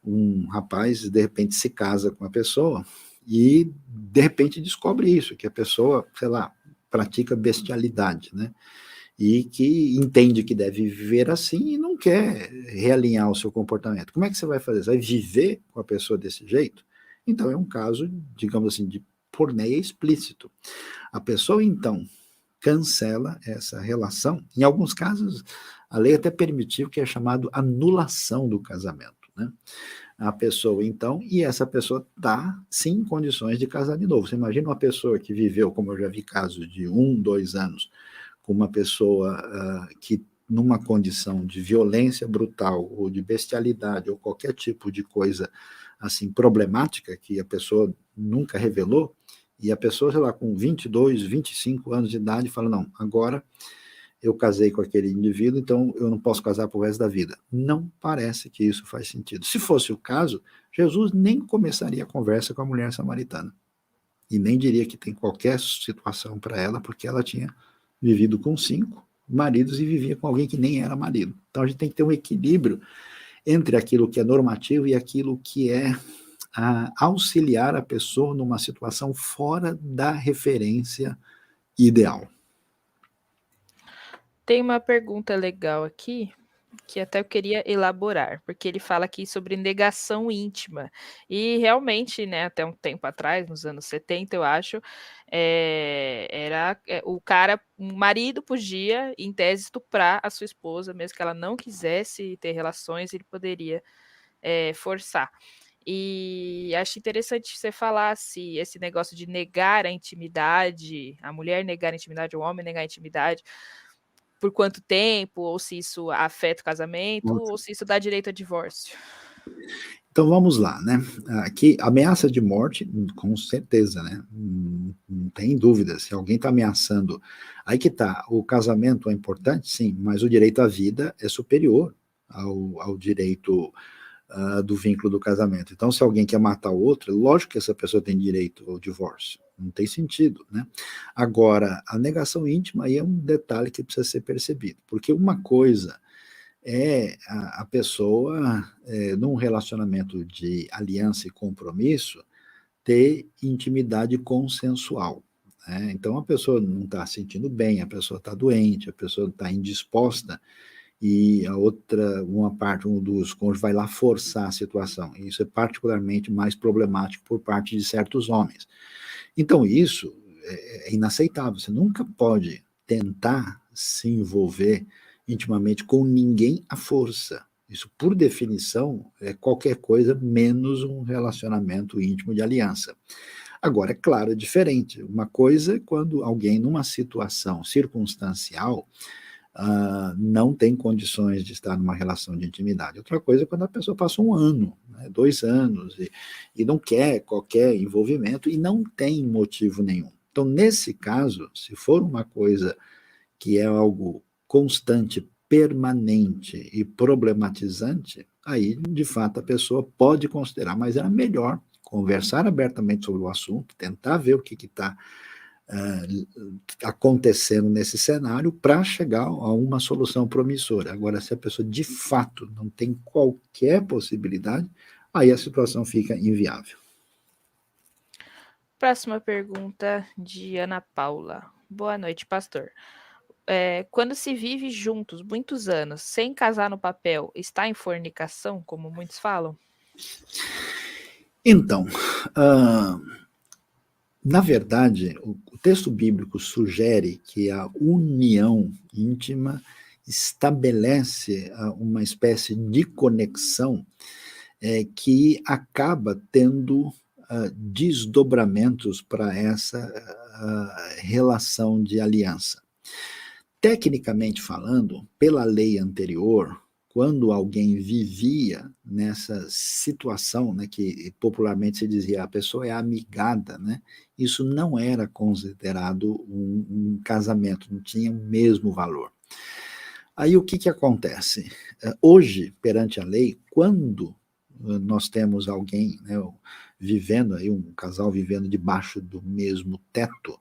um rapaz, de repente se casa com uma pessoa e de repente descobre isso, que a pessoa, sei lá, pratica bestialidade, né? E que entende que deve viver assim e não quer realinhar o seu comportamento. Como é que você vai fazer? Você vai viver com a pessoa desse jeito? Então é um caso, digamos assim, de porneia explícito. A pessoa, então, cancela essa relação. Em alguns casos, a lei até permitiu o que é chamado anulação do casamento, né? A pessoa, então, e essa pessoa está, sim, em condições de casar de novo. Você imagina uma pessoa que viveu, como eu já vi casos de 2 anos, com uma pessoa que, numa condição de violência brutal, ou de bestialidade, ou qualquer tipo de coisa, assim, problemática, que a pessoa nunca revelou, e a pessoa, sei lá, com 22, 25 anos de idade, fala, não, agora eu casei com aquele indivíduo, então eu não posso casar pro resto da vida. Não parece que isso faz sentido. Se fosse o caso, Jesus nem começaria a conversa com a mulher samaritana. E nem diria que tem qualquer situação para ela, porque ela tinha vivido com 5 maridos e vivia com alguém que nem era marido. Então a gente tem que ter um equilíbrio entre aquilo que é normativo e aquilo que é auxiliar a pessoa numa situação fora da referência ideal. Tem uma pergunta legal aqui, que até eu queria elaborar, porque ele fala aqui sobre negação íntima. E realmente, né, até um tempo atrás, nos anos 70, eu acho, o marido podia, em tese, estuprar a sua esposa, mesmo que ela não quisesse ter relações, ele poderia forçar. E acho interessante você falar se esse negócio de negar a intimidade, a mulher negar a intimidade, o homem negar a intimidade, por quanto tempo, ou se isso afeta o casamento, ou se isso dá direito a divórcio. Então vamos lá, né? Aqui, ameaça de morte, com certeza, né? Não tem dúvida. Se alguém está ameaçando. Aí que tá, o casamento é importante, sim, mas o direito à vida é superior ao direito do vínculo do casamento. Então, se alguém quer matar o outro, lógico que essa pessoa tem direito ao divórcio. Não tem sentido, né? Agora, a negação íntima aí é um detalhe que precisa ser percebido, porque uma coisa é a pessoa, num relacionamento de aliança e compromisso, ter intimidade consensual, né? Então, a pessoa não está se sentindo bem, a pessoa está doente, a pessoa está indisposta, e a outra, um dos cônjuges vai lá forçar a situação. E isso é particularmente mais problemático por parte de certos homens. Então, isso é inaceitável. Você nunca pode tentar se envolver intimamente com ninguém à força. Isso, por definição, é qualquer coisa menos um relacionamento íntimo de aliança. Agora, é claro, é diferente. Uma coisa é quando alguém, numa situação circunstancial, não tem condições de estar numa relação de intimidade. Outra coisa é quando a pessoa passa 1 ano, né, 2 anos, e não quer qualquer envolvimento e não tem motivo nenhum. Então, nesse caso, se for uma coisa que é algo constante, permanente e problematizante, aí, de fato, a pessoa pode considerar, mas era melhor conversar abertamente sobre o assunto, tentar ver o que está acontecendo nesse cenário para chegar a uma solução promissora. Agora, se a pessoa de fato não tem qualquer possibilidade, aí a situação fica inviável. Próxima pergunta de Ana Paula. Boa noite, pastor. Quando se vive juntos muitos anos, sem casar no papel, está em fornicação, como muitos falam? Então, na verdade, o texto bíblico sugere que a união íntima estabelece uma espécie de conexão que acaba tendo desdobramentos para essa relação de aliança. Tecnicamente falando, pela lei anterior, quando alguém vivia nessa situação, né, que popularmente se dizia a pessoa é amigada, né, isso não era considerado um casamento, não tinha o mesmo valor. Aí o que acontece? Hoje, perante a lei, quando nós temos alguém, né, vivendo aí, um casal vivendo debaixo do mesmo teto,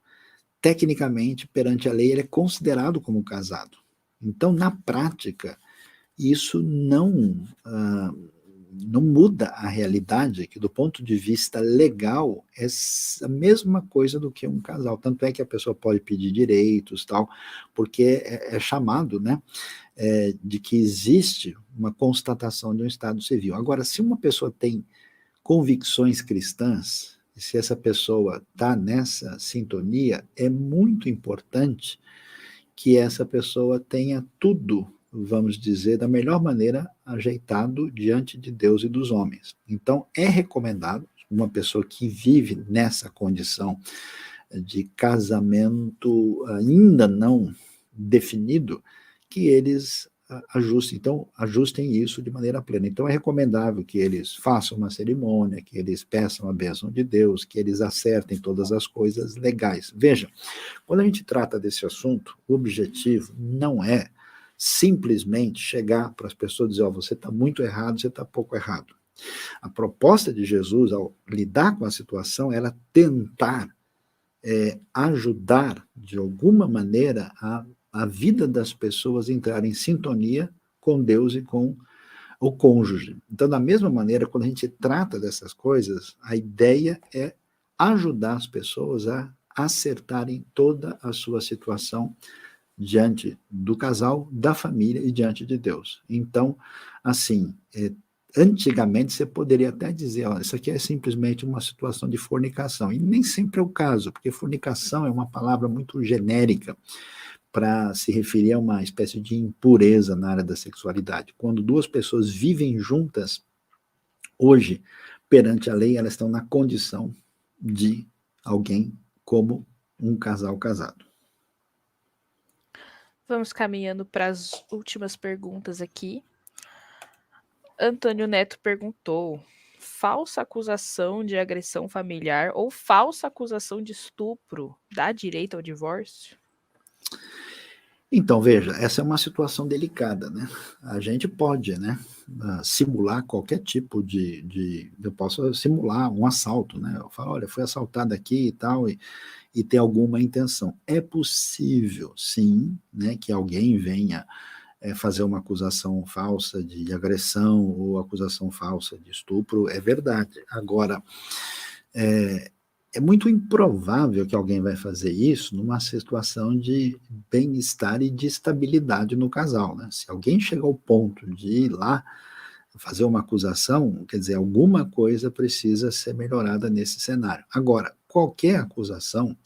tecnicamente, perante a lei, ele é considerado como casado. Então, na prática, isso não não muda a realidade, que do ponto de vista legal é a mesma coisa do que um casal. Tanto é que a pessoa pode pedir direitos, tal, porque é chamado, né, de que existe uma constatação de um estado civil. Agora, se uma pessoa tem convicções cristãs, se essa pessoa está nessa sintonia, é muito importante que essa pessoa tenha tudo, vamos dizer, da melhor maneira ajeitado diante de Deus e dos homens. Então, é recomendado uma pessoa que vive nessa condição de casamento ainda não definido, que eles ajustem. Então, ajustem isso de maneira plena. Então, é recomendável que eles façam uma cerimônia, que eles peçam a bênção de Deus, que eles acertem todas as coisas legais. Veja, quando a gente trata desse assunto, o objetivo não é simplesmente chegar para as pessoas e dizer, você está muito errado, você está pouco errado. A proposta de Jesus, ao lidar com a situação, era tentar ajudar, de alguma maneira, a vida das pessoas entrar em sintonia com Deus e com o cônjuge. Então, da mesma maneira, quando a gente trata dessas coisas, a ideia é ajudar as pessoas a acertarem toda a sua situação diante do casal, da família e diante de Deus. Então, assim, antigamente você poderia até dizer, isso aqui é simplesmente uma situação de fornicação, e nem sempre é o caso, porque fornicação é uma palavra muito genérica para se referir a uma espécie de impureza na área da sexualidade. Quando duas pessoas vivem juntas, hoje, perante a lei, elas estão na condição de alguém como um casal casado. Vamos caminhando para as últimas perguntas aqui. Antônio Neto perguntou: falsa acusação de agressão familiar ou falsa acusação de estupro dá direito ao divórcio? Então, veja, essa é uma situação delicada, né? A gente pode, né, simular qualquer tipo eu posso simular um assalto, né? Eu falo, olha, fui assaltado aqui e tal, e ter alguma intenção. É possível, sim, né, que alguém venha fazer uma acusação falsa de agressão ou acusação falsa de estupro, é verdade. Agora, é muito improvável que alguém vai fazer isso numa situação de bem-estar e de estabilidade no casal, né? Se alguém chega ao ponto de ir lá fazer uma acusação, quer dizer, alguma coisa precisa ser melhorada nesse cenário. Agora, qualquer acusação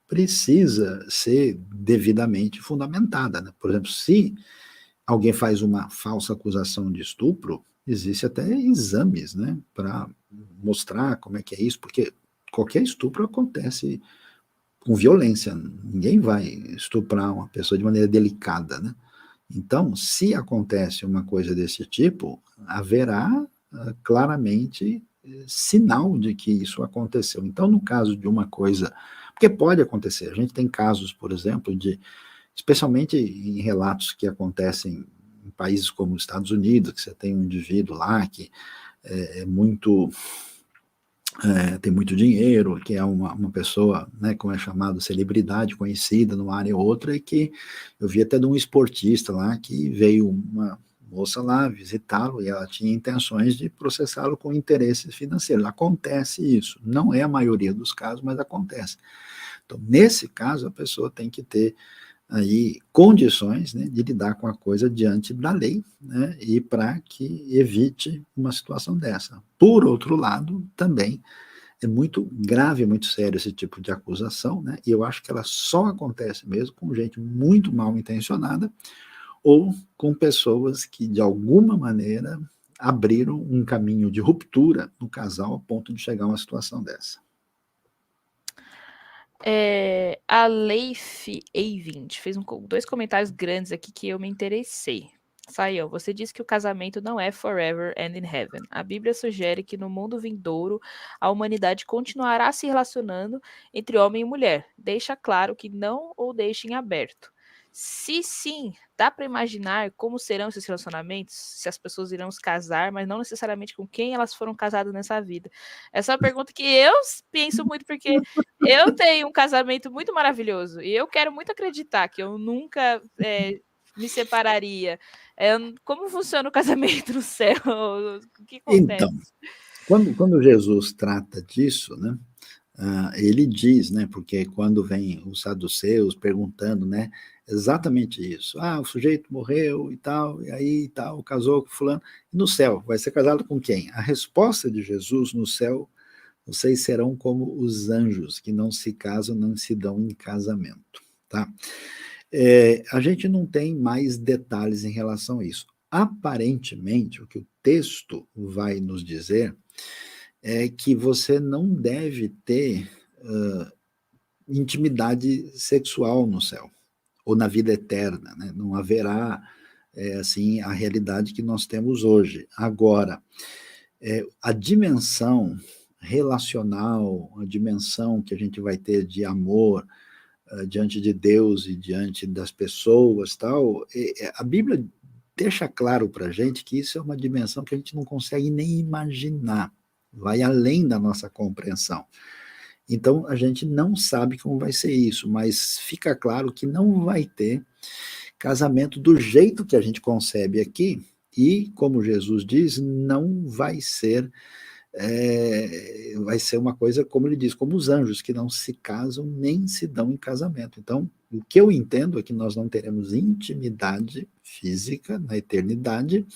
precisa ser devidamente fundamentada, né? Por exemplo, se alguém faz uma falsa acusação de estupro, existe até exames, né, para mostrar como é que é isso, porque qualquer estupro acontece com violência, ninguém vai estuprar uma pessoa de maneira delicada, né? Então, se acontece uma coisa desse tipo, haverá claramente sinal de que isso aconteceu. Então, no caso de uma coisa, porque pode acontecer, a gente tem casos, por exemplo, especialmente em relatos que acontecem em países como os Estados Unidos, que você tem um indivíduo lá que tem muito dinheiro, que é uma pessoa, né, como é chamado, celebridade conhecida numa área ou outra, e que eu vi até de um esportista lá que veio uma moça lá visitá-lo e ela tinha intenções de processá-lo com interesses financeiros. Acontece isso, não é a maioria dos casos, mas acontece. Então, nesse caso, a pessoa tem que ter aí condições, né, de lidar com a coisa diante da lei, né, e para que evite uma situação dessa. Por outro lado, também é muito grave, muito sério esse tipo de acusação, né, e eu acho que ela só acontece mesmo com gente muito mal intencionada ou com pessoas que, de alguma maneira, abriram um caminho de ruptura no casal a ponto de chegar a uma situação dessa. A Leif A20 fez dois comentários grandes aqui que eu me interessei. Saião, você disse que o casamento não é forever and in heaven. A Bíblia sugere que no mundo vindouro a humanidade continuará se relacionando entre homem e mulher. Deixa claro que não ou deixa em aberto. Se sim, dá para imaginar como serão esses relacionamentos? Se as pessoas irão se casar, mas não necessariamente com quem elas foram casadas nessa vida. Essa é uma pergunta que eu penso muito, porque eu tenho um casamento muito maravilhoso e eu quero muito acreditar que eu nunca me separaria. Como funciona o casamento no céu? O que Então, acontece? quando Jesus trata disso, né, ele diz, né, porque quando vem os saduceus perguntando, né, exatamente isso. O sujeito morreu e tal, e aí tal, casou com fulano. E no céu, vai ser casado com quem? A resposta de Jesus no céu: vocês serão como os anjos, que não se casam, não se dão em casamento, tá? A gente não tem mais detalhes em relação a isso. Aparentemente, o que o texto vai nos dizer é que você não deve ter intimidade sexual no céu, ou na vida eterna, né? Não haverá, assim, a realidade que nós temos hoje. Agora, a dimensão relacional, a dimensão que a gente vai ter de amor, diante de Deus e diante das pessoas, tal, a Bíblia deixa claro para a gente que isso é uma dimensão que a gente não consegue nem imaginar, vai além da nossa compreensão. Então, a gente não sabe como vai ser isso, mas fica claro que não vai ter casamento do jeito que a gente concebe aqui, e, como Jesus diz, não vai ser vai ser uma coisa, como ele diz, como os anjos, que não se casam nem se dão em casamento. Então, o que eu entendo é que nós não teremos intimidade física na eternidade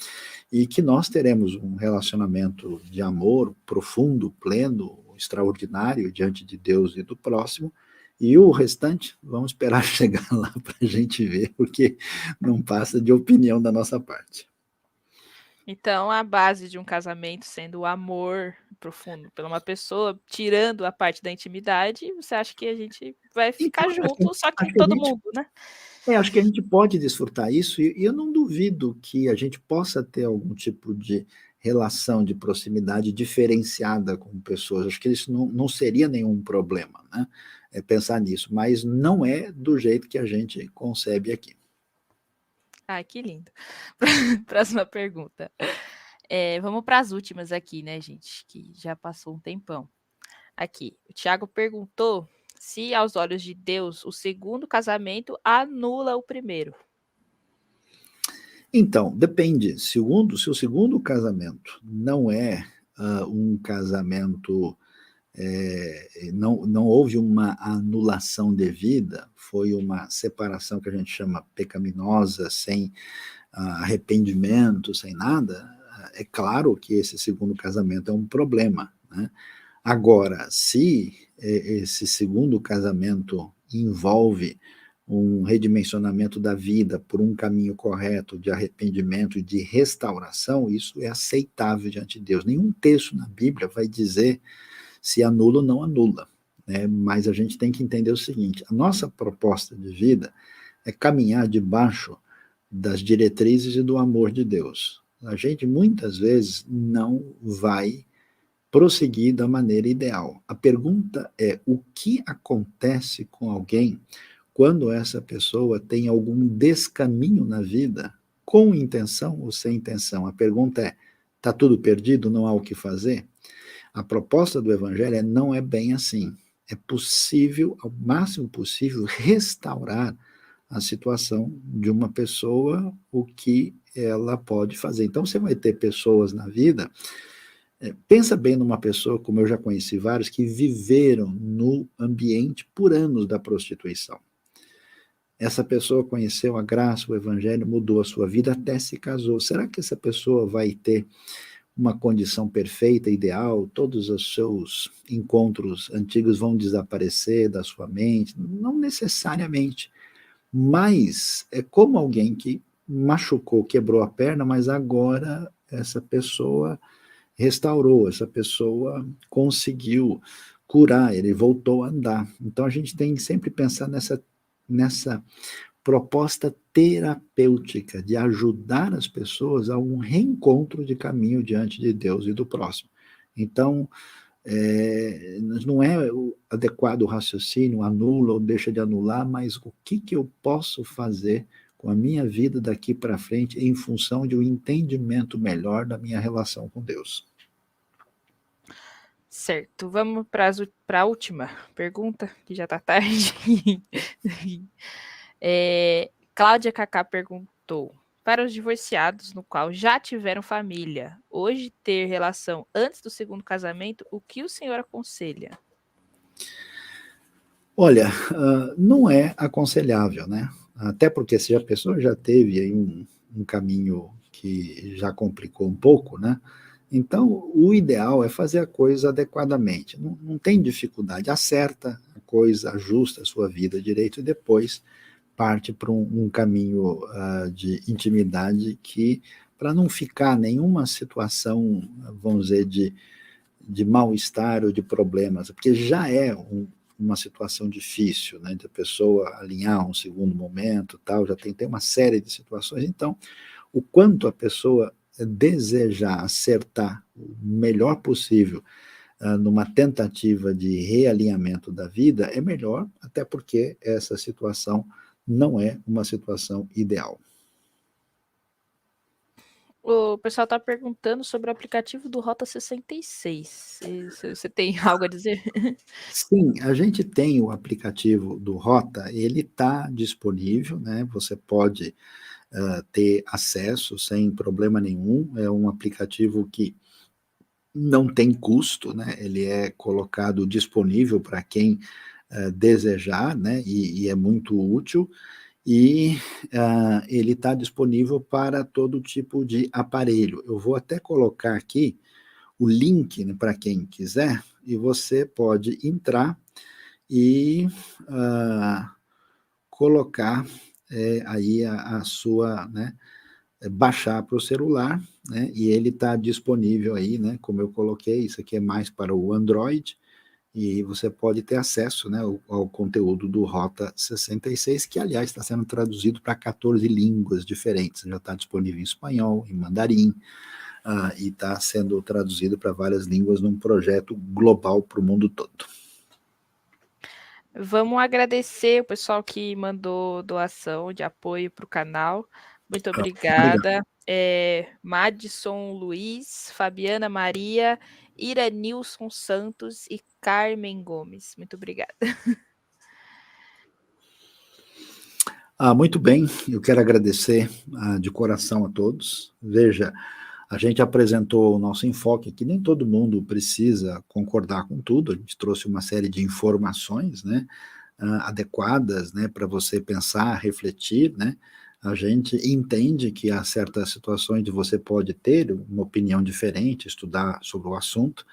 e que nós teremos um relacionamento de amor profundo, pleno, extraordinário diante de Deus e do próximo. E o restante, vamos esperar chegar lá para a gente ver, porque não passa de opinião da nossa parte. Então, a base de um casamento sendo o amor profundo por uma pessoa, tirando a parte da intimidade, você acha que a gente vai Então, ficar junto, só que acho que a todo gente mundo, né? acho que a gente pode desfrutar isso, e eu não duvido que a gente possa ter algum tipo de relação de proximidade diferenciada com pessoas. Acho que isso não seria nenhum problema, né? Pensar nisso, mas não é do jeito que a gente concebe aqui. Ai, que lindo. Próxima pergunta. Vamos para as últimas aqui, né, gente? Que já passou um tempão. Aqui, o Tiago perguntou se, aos olhos de Deus, o segundo casamento anula o primeiro. Então, depende. Se o segundo casamento não é um casamento, não houve uma anulação devida, foi uma separação que a gente chama pecaminosa, sem arrependimento, sem nada, é claro que esse segundo casamento é um problema, né? Agora, se esse segundo casamento envolve um redimensionamento da vida por um caminho correto de arrependimento e de restauração, isso é aceitável diante de Deus. Nenhum texto na Bíblia vai dizer se anula ou não anula, né? Mas a gente tem que entender o seguinte: a nossa proposta de vida é caminhar debaixo das diretrizes e do amor de Deus. A gente muitas vezes não vai prosseguir da maneira ideal. A pergunta é: o que acontece com alguém quando essa pessoa tem algum descaminho na vida, com intenção ou sem intenção? A pergunta é: está tudo perdido, não há o que fazer? A proposta do Evangelho não é bem assim. É possível, ao máximo possível, restaurar a situação de uma pessoa, o que ela pode fazer. Então, você vai ter pessoas na vida. Pensa bem numa pessoa, como eu já conheci vários, que viveram no ambiente por anos da prostituição. Essa pessoa conheceu a graça, o evangelho, mudou a sua vida, até se casou. Será que essa pessoa vai ter uma condição perfeita, ideal? Todos os seus encontros antigos vão desaparecer da sua mente? Não necessariamente. Mas é como alguém que machucou, quebrou a perna, mas agora essa pessoa restaurou, essa pessoa conseguiu curar, ele voltou a andar. Então a gente tem que sempre pensar nessa proposta terapêutica de ajudar as pessoas a um reencontro de caminho diante de Deus e do próximo. Então, não é o adequado o raciocínio, anula ou deixa de anular, mas o que eu posso fazer com a minha vida daqui para frente em função de um entendimento melhor da minha relação com Deus. Certo, vamos para a última pergunta, que já está tarde. Cláudia Kaká perguntou: Para os divorciados, no qual já tiveram família, hoje ter relação antes do segundo casamento, o que o senhor aconselha? Olha, não é aconselhável, né? Até porque se a pessoa já teve aí um caminho que já complicou um pouco, né? Então, o ideal é fazer a coisa adequadamente. Não tem dificuldade. Acerta a coisa, ajusta a sua vida direito e depois parte para um caminho de intimidade que, para não ficar nenhuma situação, vamos dizer, de mal-estar ou de problemas, porque já é uma situação difícil, né, de a pessoa alinhar um segundo momento, tal, já tem uma série de situações. Então, o quanto a pessoa desejar acertar o melhor possível numa tentativa de realinhamento da vida, é melhor, até porque essa situação não é uma situação ideal. O pessoal está perguntando sobre o aplicativo do Rota 66. Você tem algo a dizer? Sim, a gente tem o aplicativo do Rota, ele está disponível, né? Você pode ter acesso sem problema nenhum. É um aplicativo que não tem custo, né? Ele é colocado disponível para quem desejar, né? E é muito útil. E ele está disponível para todo tipo de aparelho. Eu vou até colocar aqui o link, né, para quem quiser, e você pode entrar e colocar aí a sua, né, baixar para o celular, né, e ele está disponível aí, né, como eu coloquei, isso aqui é mais para o Android, e você pode ter acesso, né, ao conteúdo do Rota 66, que, aliás, está sendo traduzido para 14 línguas diferentes. Já está disponível em espanhol, em mandarim, e está sendo traduzido para várias línguas num projeto global para o mundo todo. Vamos agradecer o pessoal que mandou doação de apoio para o canal. Muito obrigada. Madison Luiz, Fabiana Maria, Iranilson Santos e Carmen Gomes. Muito obrigada. Muito bem, eu quero agradecer de coração a todos. Veja, a gente apresentou o nosso enfoque aqui, nem todo mundo precisa concordar com tudo, a gente trouxe uma série de informações, né, adequadas, né, para você pensar, refletir, né. A gente entende que há certas situações de você pode ter uma opinião diferente, estudar sobre o assunto,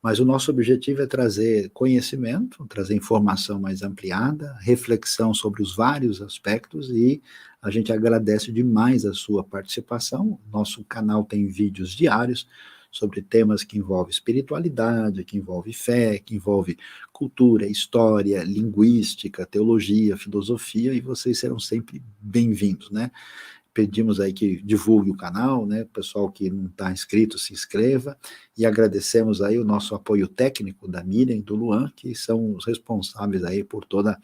mas o nosso objetivo é trazer conhecimento, trazer informação mais ampliada, reflexão sobre os vários aspectos, e a gente agradece demais a sua participação. Nosso canal tem vídeos diários sobre temas que envolvem espiritualidade, que envolve fé, que envolve cultura, história, linguística, teologia, filosofia, e vocês serão sempre bem-vindos, né? Pedimos aí que divulgue o canal, né? O pessoal que não está inscrito, se inscreva, e agradecemos aí o nosso apoio técnico da Miriam e do Luan, que são os responsáveis aí por toda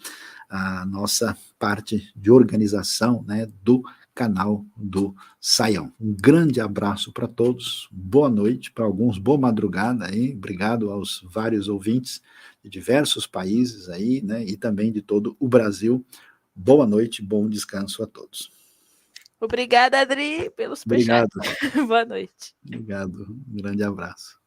a nossa parte de organização, né, do canal do Saião. Um grande abraço para todos, boa noite, para alguns, boa madrugada aí, obrigado aos vários ouvintes de diversos países aí, né, e também de todo o Brasil. Boa noite, bom descanso a todos. Obrigada, Adri, pelo superchat. Obrigado. Boa noite. Obrigado. Um grande abraço.